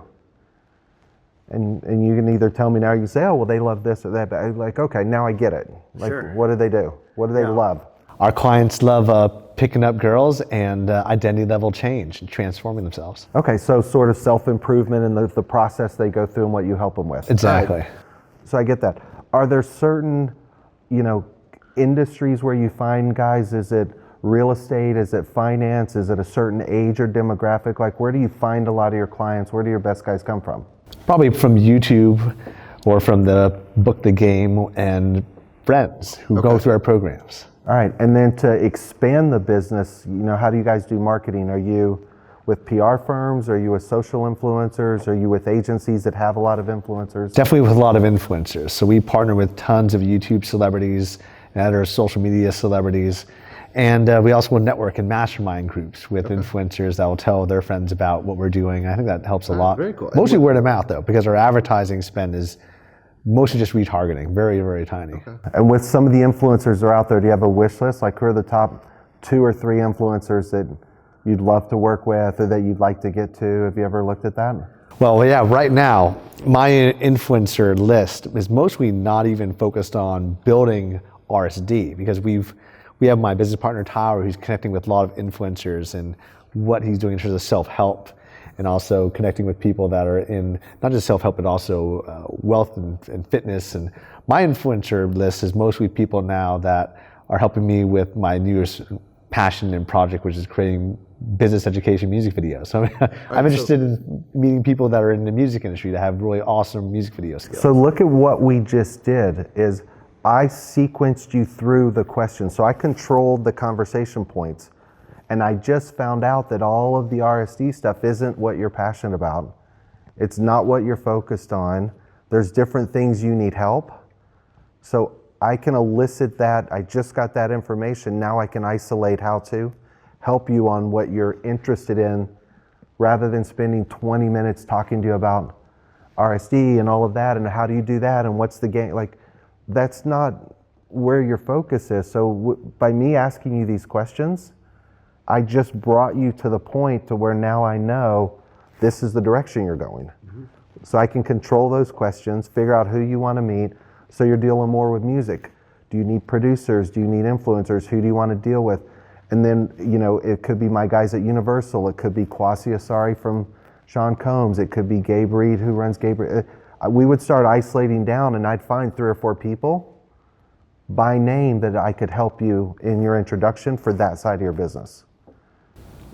And you can either tell me now, or you say, oh, well, they love this or that. But I'm like, okay, now I get it. Like, Sure. What do they do? What do they love? Our clients love picking up girls and identity level change and transforming themselves. Okay, so sort of self-improvement and the process they go through and what you help them with. Exactly. Right. So I get that. Are there certain, industries where you find guys? Is it real estate? Is it finance? Is it a certain age or demographic? Like, where do you find a lot of your clients? Where do your best guys come from? Probably from YouTube or from the Book the Game and friends who go through our programs. All right, and then to expand the business, how do you guys do marketing? Are you with PR firms? Are you with social influencers? Are you with agencies that have a lot of influencers? Definitely with a lot of influencers. So we partner with tons of YouTube celebrities and other social media celebrities. And we also will network in mastermind groups with influencers that will tell their friends about what we're doing. I think that helps a lot. Very cool. Mostly word of mouth though, because our advertising spend is mostly just retargeting, very, very tiny. Okay. And with some of the influencers that are out there, do you have a wish list? Like, who are the top 2 or 3 influencers that you'd love to work with or that you'd like to get to? Have you ever looked at that? Well, yeah, right now, my influencer list is mostly not even focused on building RSD, because we have my business partner, Tyler, who's connecting with a lot of influencers and what he's doing in terms of self-help, and also connecting with people that are in not just self-help, but also wealth and fitness. And my influencer list is mostly people now that are helping me with my newest passion and project, which is creating business education music videos. So I'm interested in meeting people that are in the music industry that have really awesome music video skills. So look at what we just did is I sequenced you through the questions. So I controlled the conversation points. And I just found out that all of the RSD stuff isn't what you're passionate about. It's not what you're focused on. There's different things you need help. So I can elicit that. I just got that information. Now I can isolate how to help you on what you're interested in, rather than spending 20 minutes talking to you about RSD and all of that and how do you do that and what's the game. Like, that's not where your focus is. So by me asking you these questions, I just brought you to the point to where now I know this is the direction you're going. Mm-hmm. So I can control those questions, figure out who you want to meet. So you're dealing more with music. Do you need producers? Do you need influencers? Who do you want to deal with? And then, it could be my guys at Universal. It could be Kwasi Asari from Sean Combs. It could be Gabe Reed, who runs Gabe Reed. We would start isolating down, and I'd find 3 or 4 people by name that I could help you in your introduction for that side of your business.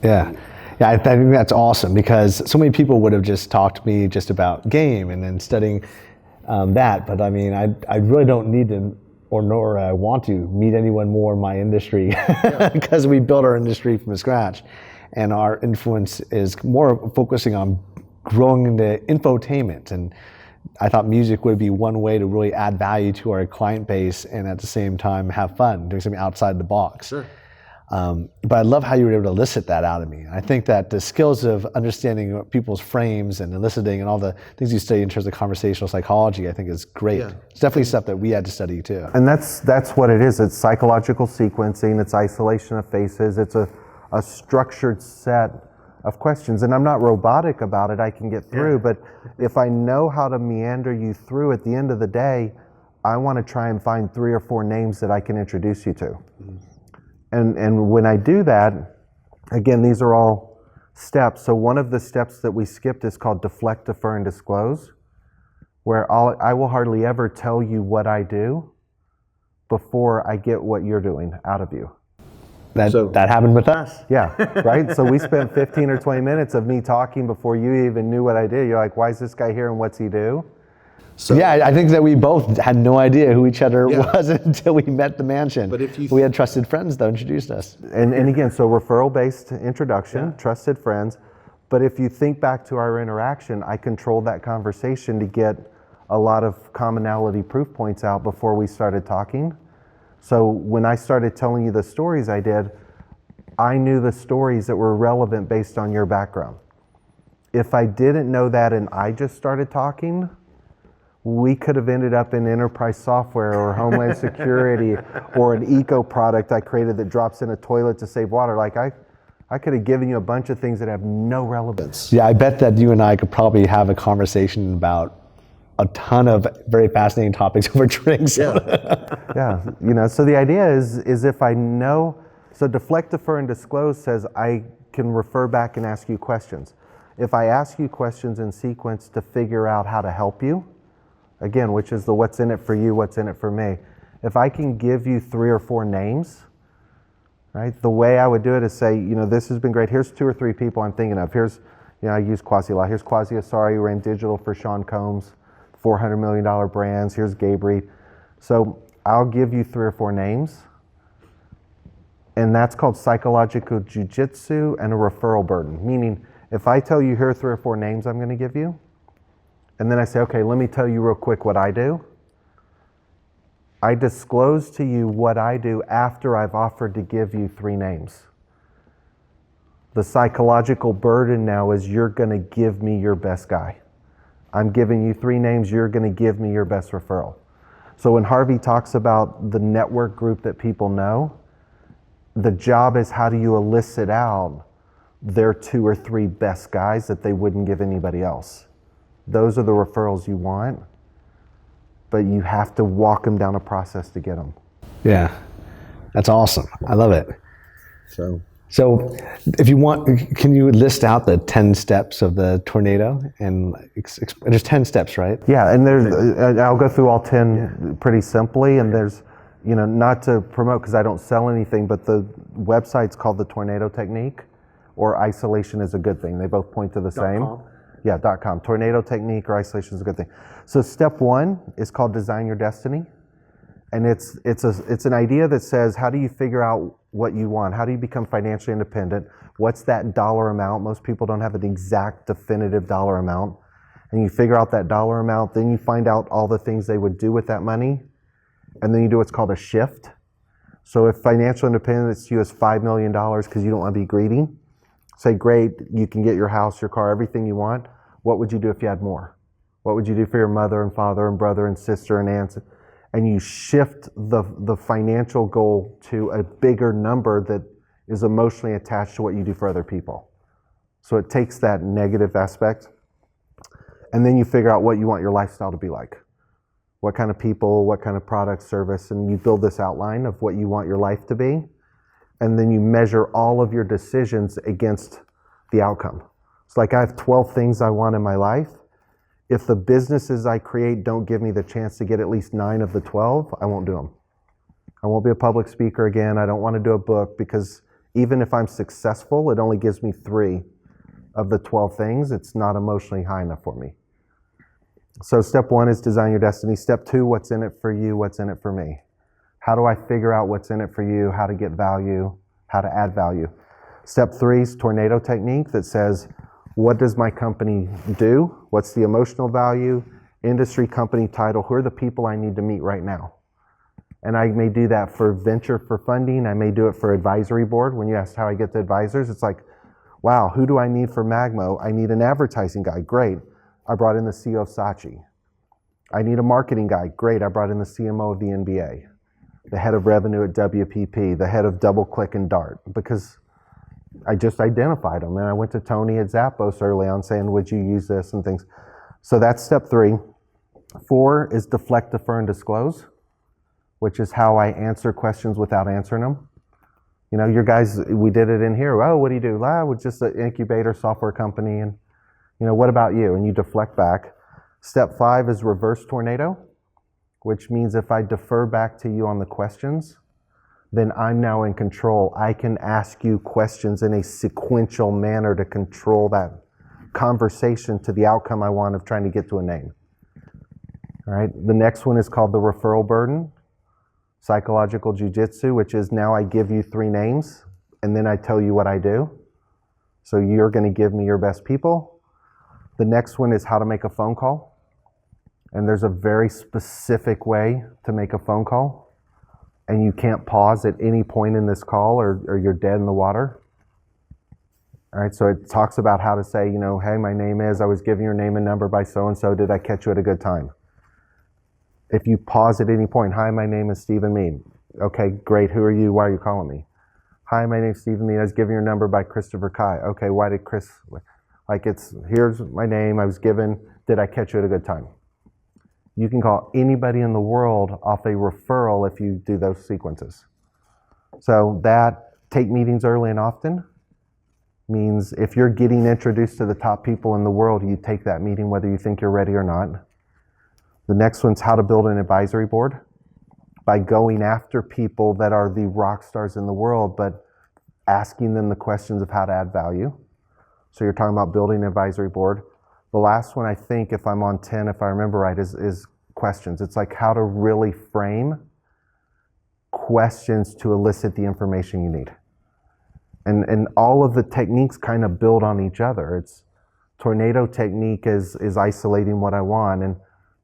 Yeah, I think that's awesome, because so many people would have just talked to me just about game and then studying that. But I mean, I really don't need to, or nor I want to meet anyone more in my industry, because we built our industry from scratch, and our influence is more focusing on growing the infotainment. And I thought music would be one way to really add value to our client base and at the same time have fun, doing something outside the box. Sure. But I love how you were able to elicit that out of me. I think that the skills of understanding people's frames and eliciting and all the things you study in terms of conversational psychology, I think is great. Yeah. It's definitely stuff that we had to study too. And that's what it is. It's psychological sequencing, it's isolation of faces, it's a structured set of questions. And I'm not robotic about it, I can get through, but if I know how to meander you through, at the end of the day, I want to try and find 3 or 4 names that I can introduce you to. Mm-hmm. And when I do that, again, these are all steps. So one of the steps that we skipped is called deflect, defer, and disclose, where I will hardly ever tell you what I do before I get what you're doing out of you. That happened with us. Yeah, right? So we spent 15 or 20 minutes of me talking before you even knew what I did. You're like, why is this guy here and what's he do? So, yeah, I think that we both had no idea who each other was until we met the mansion. But if we had trusted friends that introduced us. And again, so referral-based introduction, trusted friends. But if you think back to our interaction, I controlled that conversation to get a lot of commonality proof points out before we started talking. So when I started telling you the stories I did, I knew the stories that were relevant based on your background. If I didn't know that and I just started talking, we could have ended up in enterprise software or Homeland Security or an eco product I created that drops in a toilet to save water. Like I could have given you a bunch of things that have no relevance. Yeah, I bet that you and I could probably have a conversation about a ton of very fascinating topics over drinks. Yeah, you know, so the idea is if I know, so deflect, defer, and disclose says I can refer back and ask you questions. If I ask you questions in sequence to figure out how to help you, again, which is the what's in it for you, what's in it for me. If I can give you 3 or 4 names, right? The way I would do it is say, you know, this has been great. Here's 2 or 3 people I'm thinking of. Here's, you know, I use Quasi-La. Here's Quasi Asari, who ran digital for Sean Combs, $400 million brands. Here's Gabe Reed. So I'll give you 3 or 4 names. And that's called psychological jujitsu and a referral burden. Meaning, if I tell you here are 3 or 4 names I'm going to give you, and then I say, okay, let me tell you real quick what I do. I disclose to you what I do after I've offered to give you 3 names. The psychological burden now is you're going to give me your best guy. I'm giving you 3 names, you're going to give me your best referral. So when Harvey talks about the network group that people know, the job is how do you elicit out their 2 or 3 best guys that they wouldn't give anybody else. Those are the referrals you want, but you have to walk them down a process to get them. Yeah, that's awesome. I love it. So if you want, can you list out the 10 steps of the tornado? And there's 10 steps, right? Yeah, and there's, I'll go through all 10 pretty simply, and there's, you know, not to promote because I don't sell anything, but the website's called the Tornado Technique, or Isolation is a Good Thing. They both point to the same. .com. Yeah, .com. Tornado Technique or Isolation is a Good Thing. So step 1 is called Design Your Destiny. And it's an idea that says, how do you figure out what you want? How do you become financially independent? What's that dollar amount? Most people don't have an exact definitive dollar amount. And you figure out that dollar amount, then you find out all the things they would do with that money. And then you do what's called a shift. So if financial independence to you is $5 million because you don't want to be greedy, say, great, you can get your house, your car, everything you want. What would you do if you had more? What would you do for your mother and father and brother and sister and aunts? And you shift the financial goal to a bigger number that is emotionally attached to what you do for other people. So it takes that negative aspect, and then you figure out what you want your lifestyle to be like. What kind of people, what kind of product, service, and you build this outline of what you want your life to be, and then you measure all of your decisions against the outcome. It's like I have 12 things I want in my life. If the businesses I create don't give me the chance to get at least 9 of the 12, I won't do them. I won't be a public speaker again. I don't want to do a book because even if I'm successful, it only gives me 3 of the 12 things. It's not emotionally high enough for me. So step 1 is design your destiny. Step 2, what's in it for you? What's in it for me? How do I figure out what's in it for you? How to get value? How to add value? Step 3 is tornado technique that says, what does my company do? What's the emotional value, industry, company, title? Who are the people I need to meet right now? And I may do that for venture, for funding. I may do it for advisory board. When you asked how I get the advisors, it's like, wow, who do I need for Magma? I need an advertising guy. Great. I brought in the CEO of Saatchi. I need a marketing guy. Great. I brought in the CMO of the NBA, the head of revenue at WPP, the head of DoubleClick and Dart, because I just identified them. And I went to Tony at Zappos early on saying, would you use this and things. So that's step 3. 4 is deflect, defer, and disclose, which is how I answer questions without answering them. You know, your guys, we did it in here. Oh, what do you do? We're just an incubator software company. And, you know, what about you? And you deflect back. Step 5 is reverse tornado, which means if I defer back to you on the questions, then I'm now in control. I can ask you questions in a sequential manner to control that conversation to the outcome I want of trying to get to a name. All right. The next one is called the referral burden, psychological jujitsu, which is now I give you 3 names and then I tell you what I do. So you're going to give me your best people. The next one is how to make a phone call. And there's a very specific way to make a phone call. And you can't pause at any point in this call or you're dead in the water. All right, so it talks about how to say, you know, hey, my name is, I was giving your name and number by so-and-so, did I catch you at a good time? If you pause at any point, hi, my name is Stephen Meade. Okay, great. Who are you? Why are you calling me? Hi, my name is Stephen Meade. I was given your number by Christopher Kai. Okay, why did Chris? Like here's my name. I was given. Did I catch you at a good time? You can call anybody in the world off a referral if you do those sequences. So that take meetings early and often means if you're getting introduced to the top people in the world, you take that meeting whether you think you're ready or not. The next one's how to build an advisory board by going after people that are the rock stars in the world, but asking them the questions of how to add value. So you're talking about building an advisory board. The last one, I think, if I'm on 10, if I remember right, is questions. It's like how to really frame questions to elicit the information you need. And all of the techniques kind of build on each other. It's tornado technique is isolating what I want, and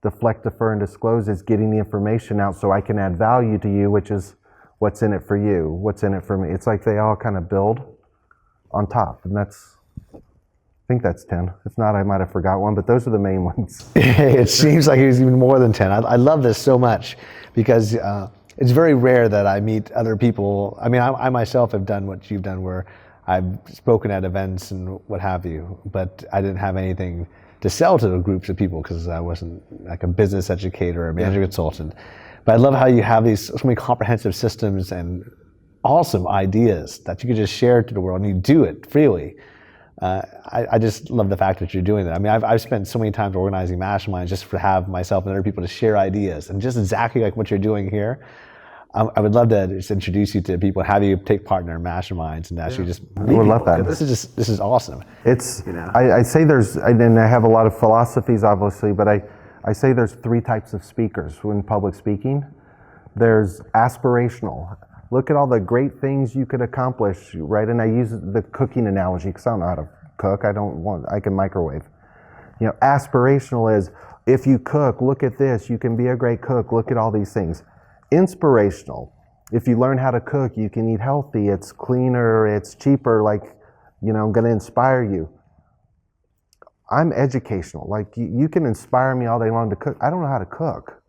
deflect, defer, and disclose is getting the information out so I can add value to you, which is what's in it for you, what's in it for me. It's like they all kind of build on top, and that's, I think that's 10. If not, I might have forgot one, but those are the main ones. It seems like it was even more than 10. I love this so much because it's very rare that I meet other people. I mean, I myself have done what you've done where I've spoken at events and what have you, but I didn't have anything to sell to the groups of people because I wasn't like a business educator or a management consultant. But I love how you have these so many comprehensive systems and awesome ideas that you can just share to the world, and you do it freely. I just love the fact that you're doing that. I mean, I've spent so many times organizing masterminds just to have myself and other people to share ideas, and just exactly like what you're doing here. I would love to just introduce you to people, have you take part in our masterminds, and actually just I would love that. This is awesome. It's, I say there's, and I have a lot of philosophies obviously, but I say there's 3 types of speakers when public speaking. There's aspirational. Look at all the great things you could accomplish, right? And I use the cooking analogy because I don't know how to cook. I can microwave. You know, aspirational is if you cook, look at this, you can be a great cook, look at all these things. Inspirational, if you learn how to cook, you can eat healthy, it's cleaner, it's cheaper, like, you know, I'm gonna inspire you. I'm educational, like you can inspire me all day long to cook. I don't know how to cook.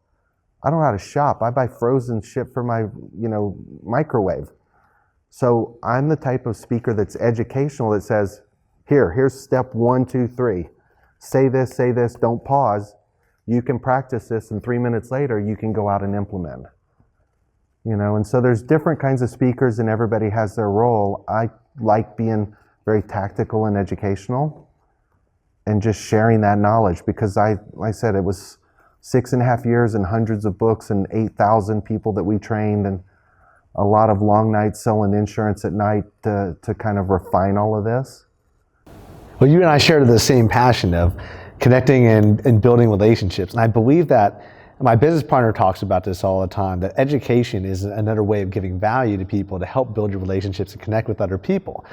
I don't know how to shop. I buy frozen shit for my, you know, microwave. So I'm the type of speaker that's educational that says, here's step 1, 2, 3. Say this, don't pause. You can practice this, and 3 minutes later, you can go out and implement. You know, and so there's different kinds of speakers and everybody has their role. I like being very tactical and educational and just sharing that knowledge because like I said, it was 6.5 years and hundreds of books and 8,000 people that we trained and a lot of long nights selling insurance at night to kind of refine all of this. Well, you and I share the same passion of connecting and building relationships. And I believe that my business partner talks about this all the time, that education is another way of giving value to people to help build your relationships and connect with other people.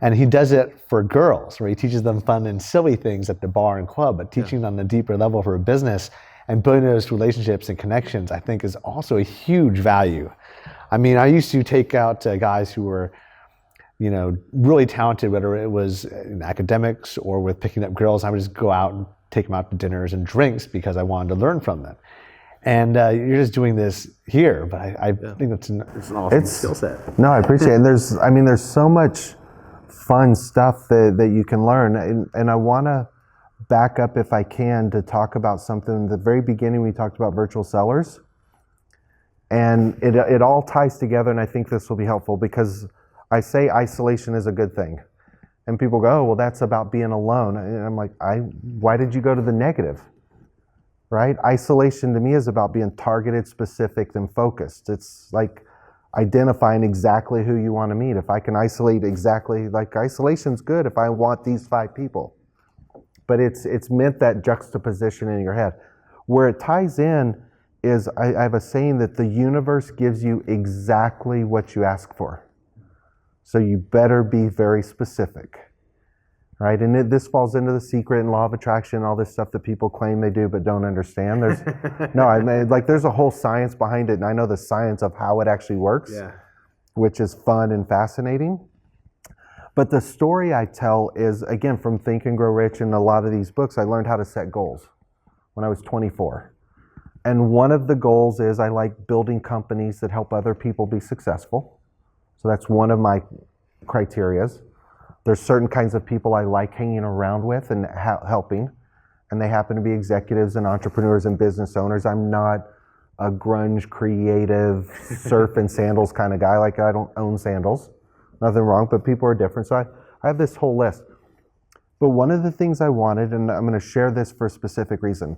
And he does it for girls, where he teaches them fun and silly things at the bar and club, but teaching on a deeper level for a business and building those relationships and connections, I think is also a huge value. I mean, I used to take out guys who were, you know, really talented, whether it was in academics or with picking up girls. I would just go out and take them out to dinners and drinks because I wanted to learn from them. And you're just doing this here, but I think it's an awesome skill set. No, I appreciate it. And there's so much fun stuff that you can learn. And I want to back up, if I can, to talk about something. In the very beginning, we talked about virtual sellers. And it all ties together, and I think this will be helpful because I say isolation is a good thing. And people go, oh, well, that's about being alone. And I'm like, why did you go to the negative? Right? Isolation to me is about being targeted, specific, and focused. It's like identifying exactly who you want to meet. If I can isolate exactly, like isolation's good if I want these 5 people. But it's meant that juxtaposition in your head. Where it ties in is, I have a saying that the universe gives you exactly what you ask for. So you better be very specific. Right, and this falls into the secret and law of attraction, all this stuff that people claim they do but don't understand. There's there's a whole science behind it, and I know the science of how it actually works, which is fun and fascinating. But the story I tell is, again, from Think and Grow Rich and a lot of these books, I learned how to set goals when I was 24. And one of the goals is I like building companies that help other people be successful. So that's one of my criterias. There's certain kinds of people I like hanging around with and helping, and they happen to be executives and entrepreneurs and business owners. I'm not a grunge, creative, surf and sandals kind of guy. Like, I don't own sandals. Nothing wrong, but people are different. So I have this whole list. But one of the things I wanted, and I'm going to share this for a specific reason,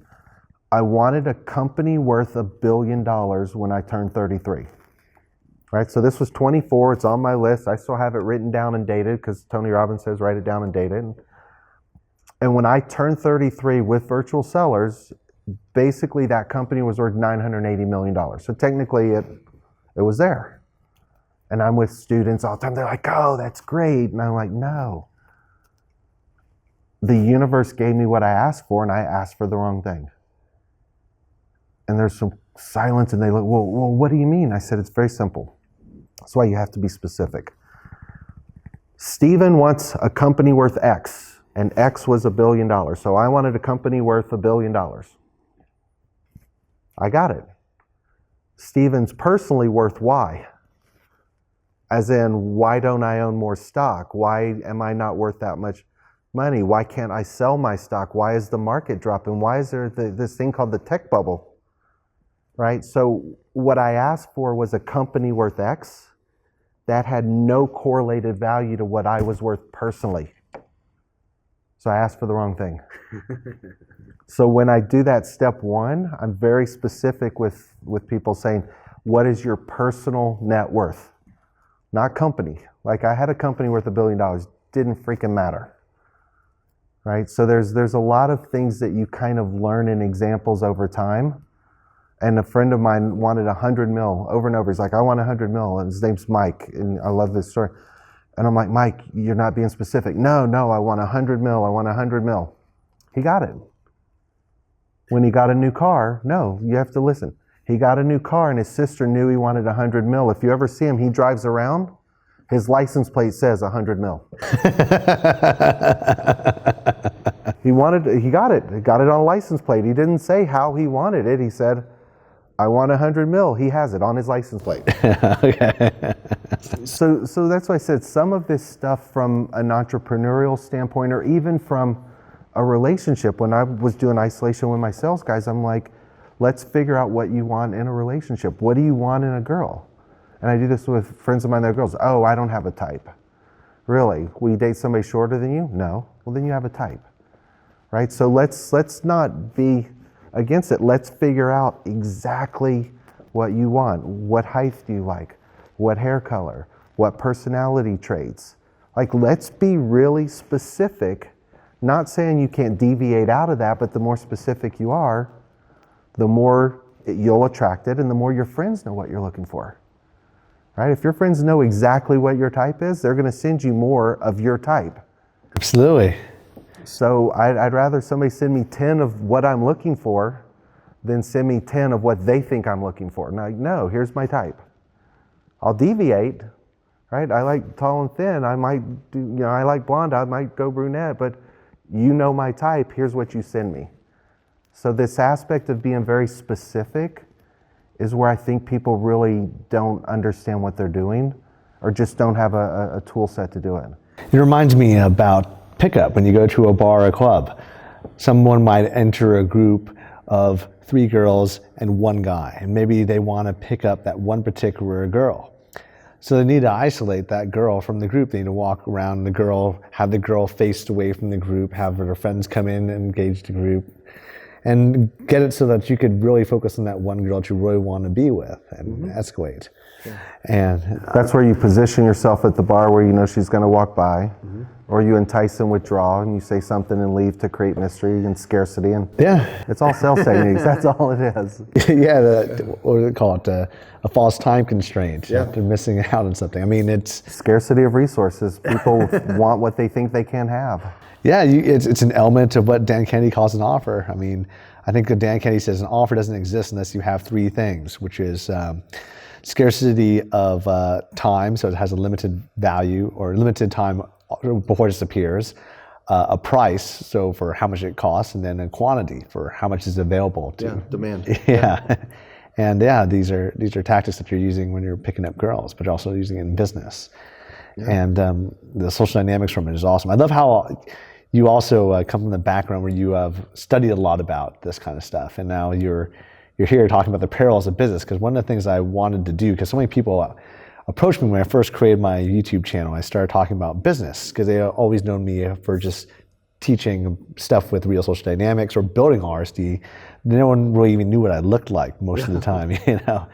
I wanted a company worth $1 billion when I turned 33. Right, so this was 24, it's on my list. I still have it written down and dated because Tony Robbins says write it down and date it. And when I turned 33 with Virtual Sellers, basically that company was worth $980 million. So technically it was there. And I'm with students all the time, they're like, oh, that's great. And I'm like, no. The universe gave me what I asked for, and I asked for the wrong thing. And there's some silence, and they look, well, what do you mean? I said, it's very simple. That's why you have to be specific. Steven wants a company worth X, and X was $1 billion. So I wanted a company worth $1 billion. I got it. Steven's personally worth Y. As in, why don't I own more stock? Why am I not worth that much money? Why can't I sell my stock? Why is the market dropping? Why is there this thing called the tech bubble? Right? So what I asked for was a company worth X that had no correlated value to what I was worth personally. So I asked for the wrong thing. So when I do that step one, I'm very specific with people saying, what is your personal net worth? Not company. Like, I had a company worth $1 billion, didn't freaking matter. Right? So there's a lot of things that you kind of learn in examples over time. And a friend of mine wanted 100 mil over and over. He's like, I want 100 mil. And his name's Mike. And I love this story. And I'm like, Mike, you're not being specific. No, I want 100 mil. I want 100 mil. He got it. When he got a new car, no, you have to listen. He got a new car and his sister knew he wanted 100 mil. If you ever see him, he drives around, his license plate says 100 mil. He got it. He got it on a license plate. He didn't say how he wanted it. He said, I want 100 mil. He has it on his license plate. Okay. So that's why I said some of this stuff from an entrepreneurial standpoint, or even from a relationship. When I was doing isolation with my sales guys, I'm like, let's figure out what you want in a relationship. What do you want in a girl? And I do this with friends of mine that are girls. Oh, I don't have a type. Really? Will you date somebody shorter than you? No. Well, then you have a type. Right? So let's not be against it. Let's figure out exactly what you want. What height do you like? What hair color? What personality traits? Like, let's be really specific. Not saying you can't deviate out of that, but the more specific you are, the more you'll attract it, and the more your friends know what you're looking for. Right? If your friends know exactly what your type is, they're going to send you more of your type. Absolutely. So I'd rather somebody send me 10 of what I'm looking for than send me 10 of what they think I'm looking for. Now, no, here's my type. I'll deviate, right? I like tall and thin. I might do, I like blonde. I might go brunette, but you know my type. Here's what you send me. So this aspect of being very specific is where I think people really don't understand what they're doing, or just don't have a tool set to do it. It reminds me about pickup. When you go to a bar or a club, someone might enter a group of 3 girls and 1 guy, and maybe they want to pick up that one particular girl. So they need to isolate that girl from the group. They need to walk around the girl, have the girl faced away from the group, have her friends come in and engage the group, and get it so that you could really focus on that one girl that you really want to be with and escalate. Yeah. And that's where you position yourself at the bar where you know she's going to walk by, or you entice and withdraw, and you say something and leave to create mystery and scarcity. And it's all sales techniques. That's all it is. What do they call it? A false time constraint. Yeah. They're missing out on something. I mean, it's scarcity of resources. People want what they think they can have. Yeah, it's an element of what Dan Kennedy calls an offer. I mean, I think that Dan Kennedy says an offer doesn't exist unless you have 3 things, which is scarcity of time, so it has a limited value or limited time before it disappears. a price, so for how much it costs, and then a quantity for how much is available to demand. Yeah. And yeah, these are tactics that you're using when you're picking up girls, but you're also using it in business. And the social dynamics from it is awesome. I love how you also come from the background where you have studied a lot about this kind of stuff, and now you're here talking about the perils of business. Because one of the things I wanted to do, because so many people approached me when I first created my YouTube channel, I started talking about business, because they always known me for just teaching stuff with real social dynamics or building RSD. No one really even knew what I looked like most of the time, you know.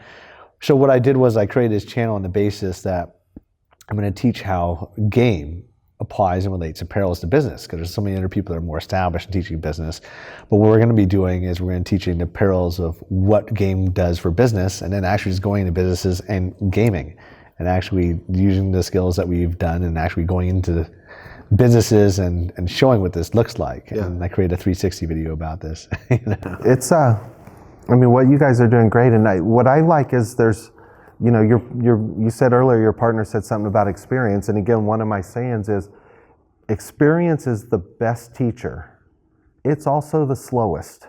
So what I did was I created this channel on the basis that I'm going to teach how game applies and relates to perils to business, because there's so many other people that are more established in teaching business. But what we're going to be doing is we're going to be teaching the perils of what game does for business, and then actually just going into businesses and gaming, and actually using the skills that we've done and actually going into businesses and showing what this looks like. And I created a 360 video about this. You know? It's I mean, what you guys are doing great, and what I like is there's, you know, you said earlier your partner said something about experience, and again, one of my sayings is experience is the best teacher. It's also the slowest,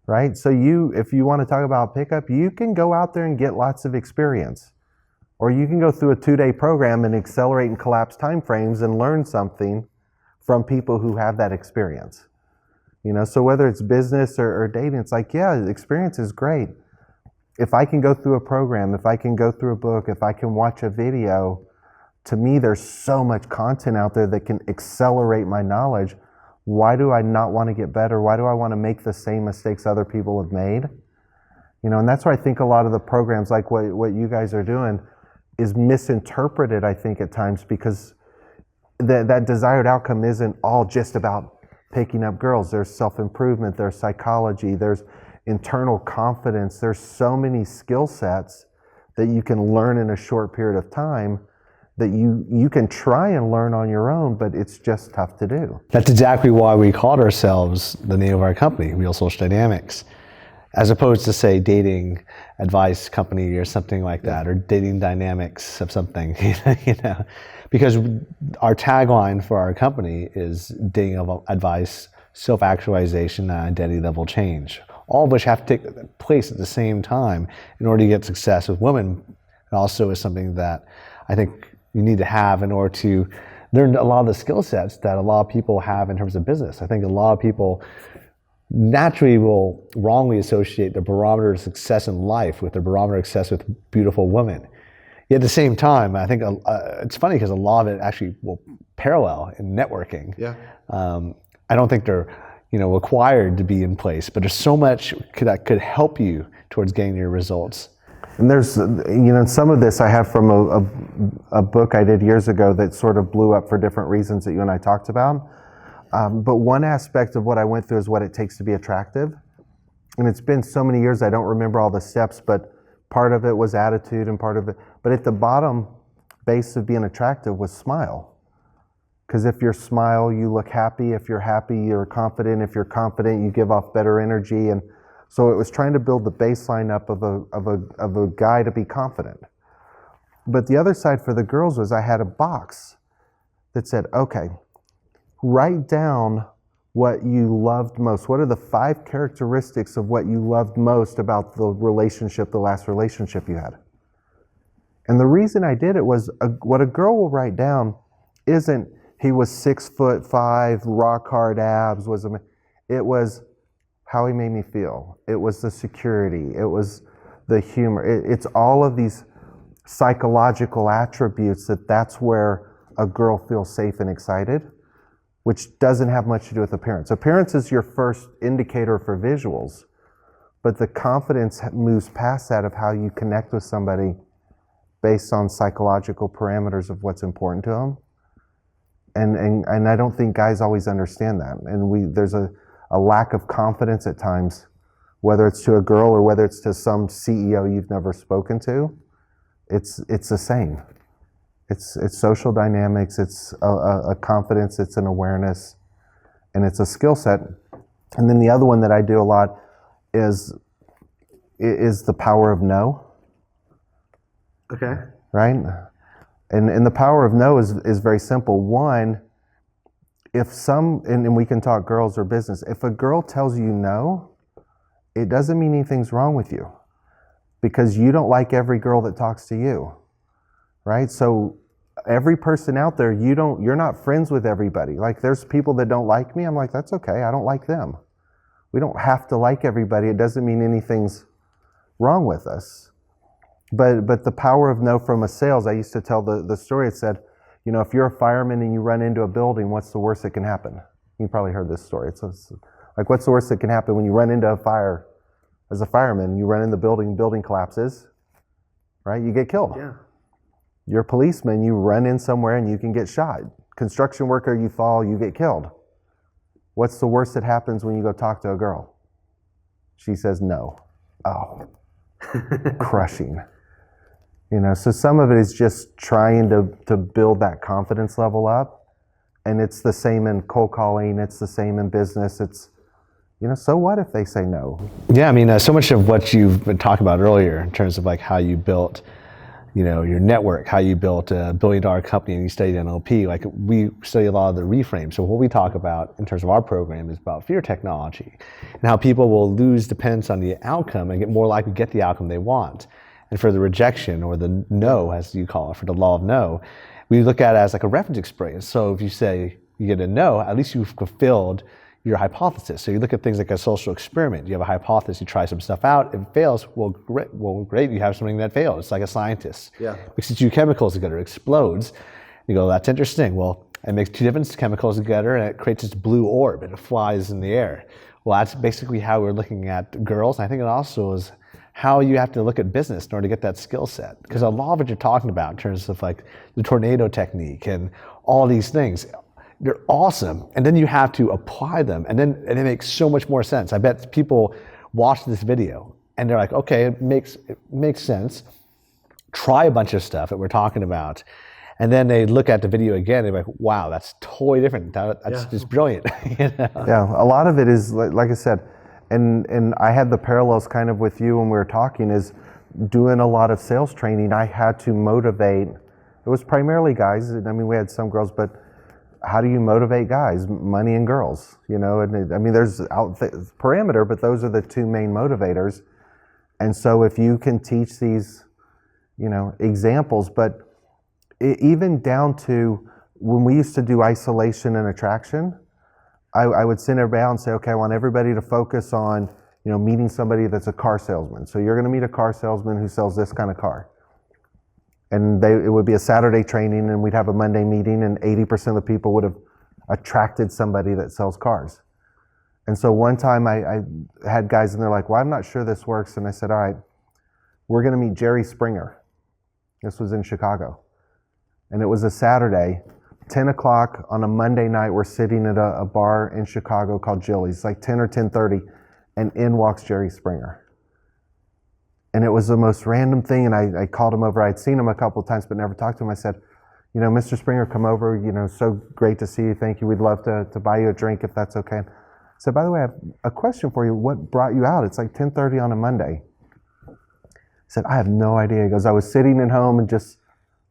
right? So if you want to talk about pickup, you can go out there and get lots of experience, or you can go through a 2-day program and accelerate and collapse timeframes and learn something from people who have that experience. You know, so whether it's business or dating, it's like, yeah, experience is great. If I can go through a program, if I can go through a book, if I can watch a video, to me, there's so much content out there that can accelerate my knowledge. Why do I not want to get better? Why do I want to make the same mistakes other people have made? You know, and that's where I think a lot of the programs like what you guys are doing is misinterpreted, I think, at times, because that desired outcome isn't all just about picking up girls. There's self-improvement, there's psychology, there's internal confidence. There's so many skill sets that you can learn in a short period of time that you can try and learn on your own, but it's just tough to do. That's exactly why we called ourselves, the name of our company, Real Social Dynamics, as opposed to, say, dating advice company or something like that, or dating dynamics of something, you know, because our tagline for our company is dating advice, self-actualization, and identity level change, all of which have to take place at the same time in order to get success with women. It also is something that I think you need to have in order to learn a lot of the skill sets that a lot of people have in terms of business. I think a lot of people naturally will wrongly associate the barometer of success in life with the barometer of success with beautiful women. Yet at the same time, I think it's funny because a lot of it actually will parallel in networking. Yeah. I don't think they're required to be in place, but there's so much that could help you towards getting your results. And there's, some of this I have from a book I did years ago that sort of blew up for different reasons that you and I talked about. But one aspect of what I went through is what it takes to be attractive. And it's been so many years, I don't remember all the steps, but part of it was attitude and part of it. But at the bottom base of being attractive was smile. Because if you smile, you look happy. If you're happy, you're confident. If you're confident, you give off better energy. And so it was trying to build the baseline up of a guy to be confident. But the other side for the girls was I had a box that said, okay, write down what you loved most. What are the 5 characteristics of what you loved most about the last relationship you had? And the reason I did it was what a girl will write down isn't he was 6'5", rock hard abs. It was how he made me feel. It was the security. It was the humor. It's all of these psychological attributes that's where a girl feels safe and excited, which doesn't have much to do with appearance. Appearance is your first indicator for visuals, but the confidence moves past that of how you connect with somebody based on psychological parameters of what's important to them. And I don't think guys always understand that. And there's a lack of confidence at times, whether it's to a girl or whether it's to some CEO you've never spoken to. It's the same. It's social dynamics, it's a confidence, it's an awareness, and it's a skill set. And then the other one that I do a lot is the power of no. Okay. Right? And the power of no is very simple. One, and we can talk girls or business, if a girl tells you no, it doesn't mean anything's wrong with you, because you don't like every girl that talks to you, right? So every person out there, you're not friends with everybody. Like, there's people that don't like me. I'm like, that's okay. I don't like them. We don't have to like everybody. It doesn't mean anything's wrong with us. But the power of no from a sales, I used to tell the story. It said, if you're a fireman and you run into a building, what's the worst that can happen? You probably heard this story. It's like, what's the worst that can happen when you run into a fire as a fireman? You run in the building collapses, right? You get killed. Yeah. You're a policeman, you run in somewhere and you can get shot. Construction worker, you fall, you get killed. What's the worst that happens when you go talk to a girl? She says no. Oh, crushing. So some of it is just trying to build that confidence level up. And it's the same in cold calling, it's the same in business. It's, so what if they say no? Yeah, so much of what you've been talking about earlier in terms of like how you built your network, how you built a billion-dollar company and you studied NLP. Like, we study a lot of the reframes. So what we talk about in terms of our program is about fear technology and how people will lose dependence on the outcome and get more likely to get the outcome they want. And for the rejection, or the no, as you call it, for the law of no, we look at it as like a reference experience. So if you say you get a no, at least you've fulfilled your hypothesis. So you look at things like a social experiment. You have a hypothesis, you try some stuff out, if it fails, well, great, you have something that fails. It's like a scientist. Yeah. Mixes two chemicals together, explodes. You go, that's interesting. Well, it makes two different chemicals together and it creates this blue orb and it flies in the air. Well, that's basically how we're looking at girls. And I think it also is how you have to look at business in order to get that skill set. Because a lot of what you're talking about in terms of like the tornado technique and all these things, they're awesome, and then you have to apply them, and it makes so much more sense. I bet people watch this video and they're like, okay, it makes sense. Try a bunch of stuff that we're talking about, and then they look at the video again and they're like, wow, that's totally different. That's just brilliant. Yeah, a lot of it is like I said, and I had the parallels kind of with you when we were talking, is doing a lot of sales training. I had to motivate. It was primarily guys. We had some girls, but how do you motivate guys? Money and girls, and there's parameter, but those are the two main motivators. And so if you can teach these, examples, but even down to when we used to do isolation and attraction, I would send everybody out and say, okay, I want everybody to focus on, meeting somebody that's a car salesman. So you're going to meet a car salesman who sells this kind of car. And it would be a Saturday training, and we'd have a Monday meeting, and 80% of the people would have attracted somebody that sells cars. And so one time I had guys, and they're like, well, I'm not sure this works. And I said, all right, we're going to meet Jerry Springer. This was in Chicago. And it was a Saturday, 10 o'clock on a Monday night. We're sitting at a bar in Chicago called Jilly's. It's like 10 or 10:30, and in walks Jerry Springer. And it was the most random thing, and I called him over. I'd seen him a couple of times, but never talked to him. I said, Mr. Springer, come over. So great to see you. Thank you. We'd love to buy you a drink if that's okay. I said, by the way, I have a question for you. What brought you out? It's like 10:30 on a Monday. He said, I have no idea. He goes, I was sitting at home and just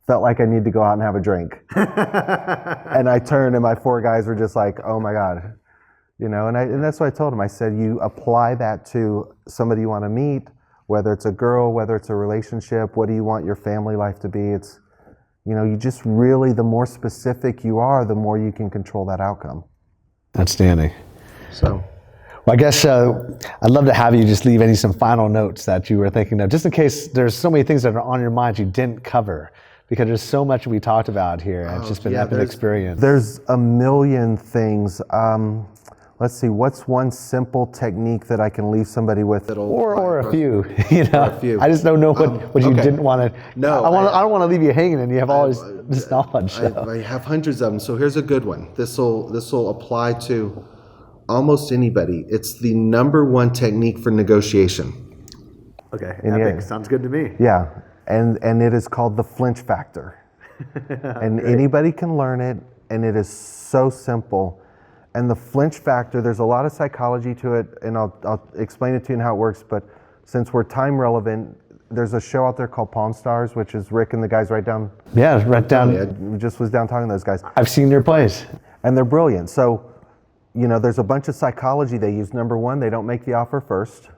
felt like I need to go out and have a drink. And I turned, and my four guys were just like, oh my God. And that's what I told him. I said, you apply that to somebody you want to meet, whether it's a girl, whether it's a relationship, what do you want your family life to be? It's, you just really, the more specific you are, the more you can control that outcome. Outstanding. So, well, I guess I'd love to have you just leave some final notes that you were thinking of, just in case there's so many things that are on your mind you didn't cover, because there's so much we talked about here. And it's just been an epic experience. There's a million things. Let's see, what's one simple technique that I can leave somebody with? Or a few, Or a few. I just don't know what you didn't want to. No, I don't want to leave you hanging, and you have all this knowledge. I have hundreds of them. So here's a good one. This will apply to almost anybody. It's the number one technique for negotiation. Okay, epic. Sounds good to me. Yeah, and it is called the Flinch Factor. And anybody can learn it, and it is so simple. And the Flinch Factor, there's a lot of psychology to it, and I'll explain it to you and how it works, but since we're time relevant, there's a show out there called Pawn Stars, which is Rick and the guys right down. Yeah, right down. I just was down talking to those guys. I've seen their plays. And they're brilliant. So, there's a bunch of psychology they use. Number one, they don't make the offer first.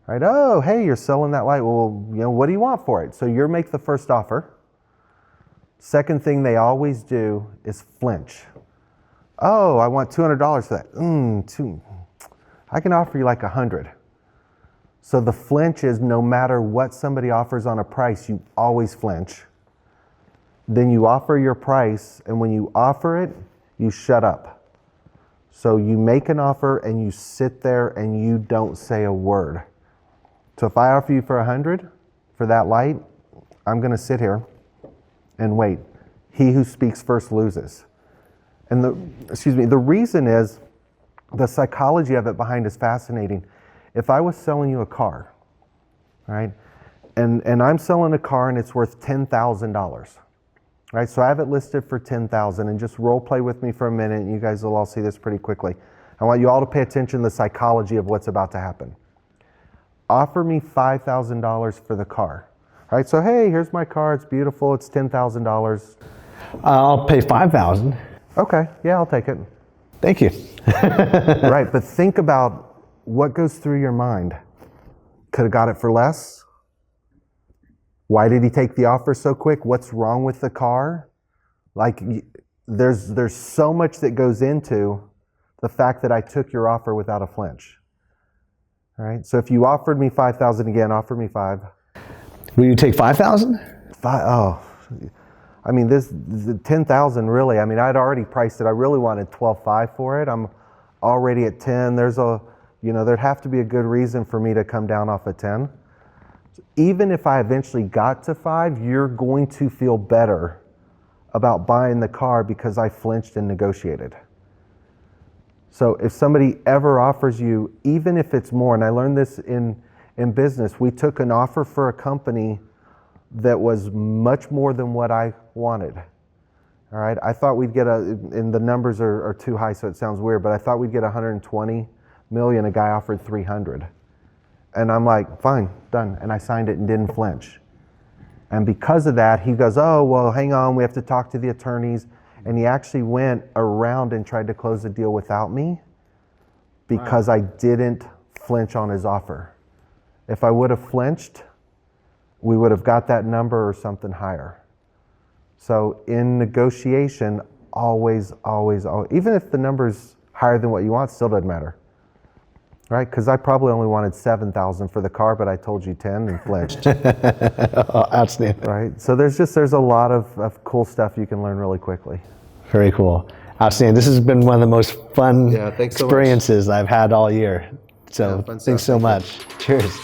Right? Oh, hey, you're selling that light. Well, what do you want for it? So you make the first offer. Second thing they always do is flinch. Oh, I want $200 for that. I can offer you like $100. So the flinch is no matter what somebody offers on a price, you always flinch. Then you offer your price, and when you offer it, you shut up. So you make an offer and you sit there and you don't say a word. So if I offer you for $100 for that light, I'm going to sit here and wait. He who speaks first loses. And the reason is the psychology of it behind is fascinating. If I was selling you a car, right, and I'm selling a car and it's worth $10,000, right? So I have it listed for $10,000, and just role play with me for a minute. And you guys will all see this pretty quickly. I want you all to pay attention to the psychology of what's about to happen. Offer me $5,000 for the car. All right, so hey, here's my car. It's beautiful. It's $10,000. I'll pay $5,000. Okay, yeah, I'll take it. Thank you. Right, but think about what goes through your mind. Could have got it for less. Why did he take the offer so quick? What's wrong with the car? Like, there's so much that goes into the fact that I took your offer without a flinch. All right, so if you offered me $5,000 again, offer me $5,000. Will you take $5,000? Oh, I mean, this $10,000 really. I mean, I'd already priced it. I really wanted $12,500 for it. I'm already at $10,000. There'd have to be a good reason for me to come down off of $10,000. Even if I eventually got to $5,000, you're going to feel better about buying the car because I flinched and negotiated. So if somebody ever offers you, even if it's more, and I learned this in business, we took an offer for a company that was much more than what I wanted. All right, I thought we'd get and the numbers are too high, so it sounds weird, but I thought we'd get 120 million. A guy offered 300. And I'm like, fine, done. And I signed it and didn't flinch. And because of that, he goes, oh, well, hang on, we have to talk to the attorneys. And he actually went around and tried to close the deal without me because I didn't flinch on his offer. If I would have flinched, we would have got that number or something higher. So in negotiation, always, even if the number's higher than what you want, still doesn't matter. Right? Because I probably only wanted $7,000 for the car, but I told you 10 and flinched. Outstanding. Right? So there's a lot of cool stuff you can learn really quickly. Very cool. Outstanding. This has been one of the most fun experiences I've had all year. So thanks so much. Cheers.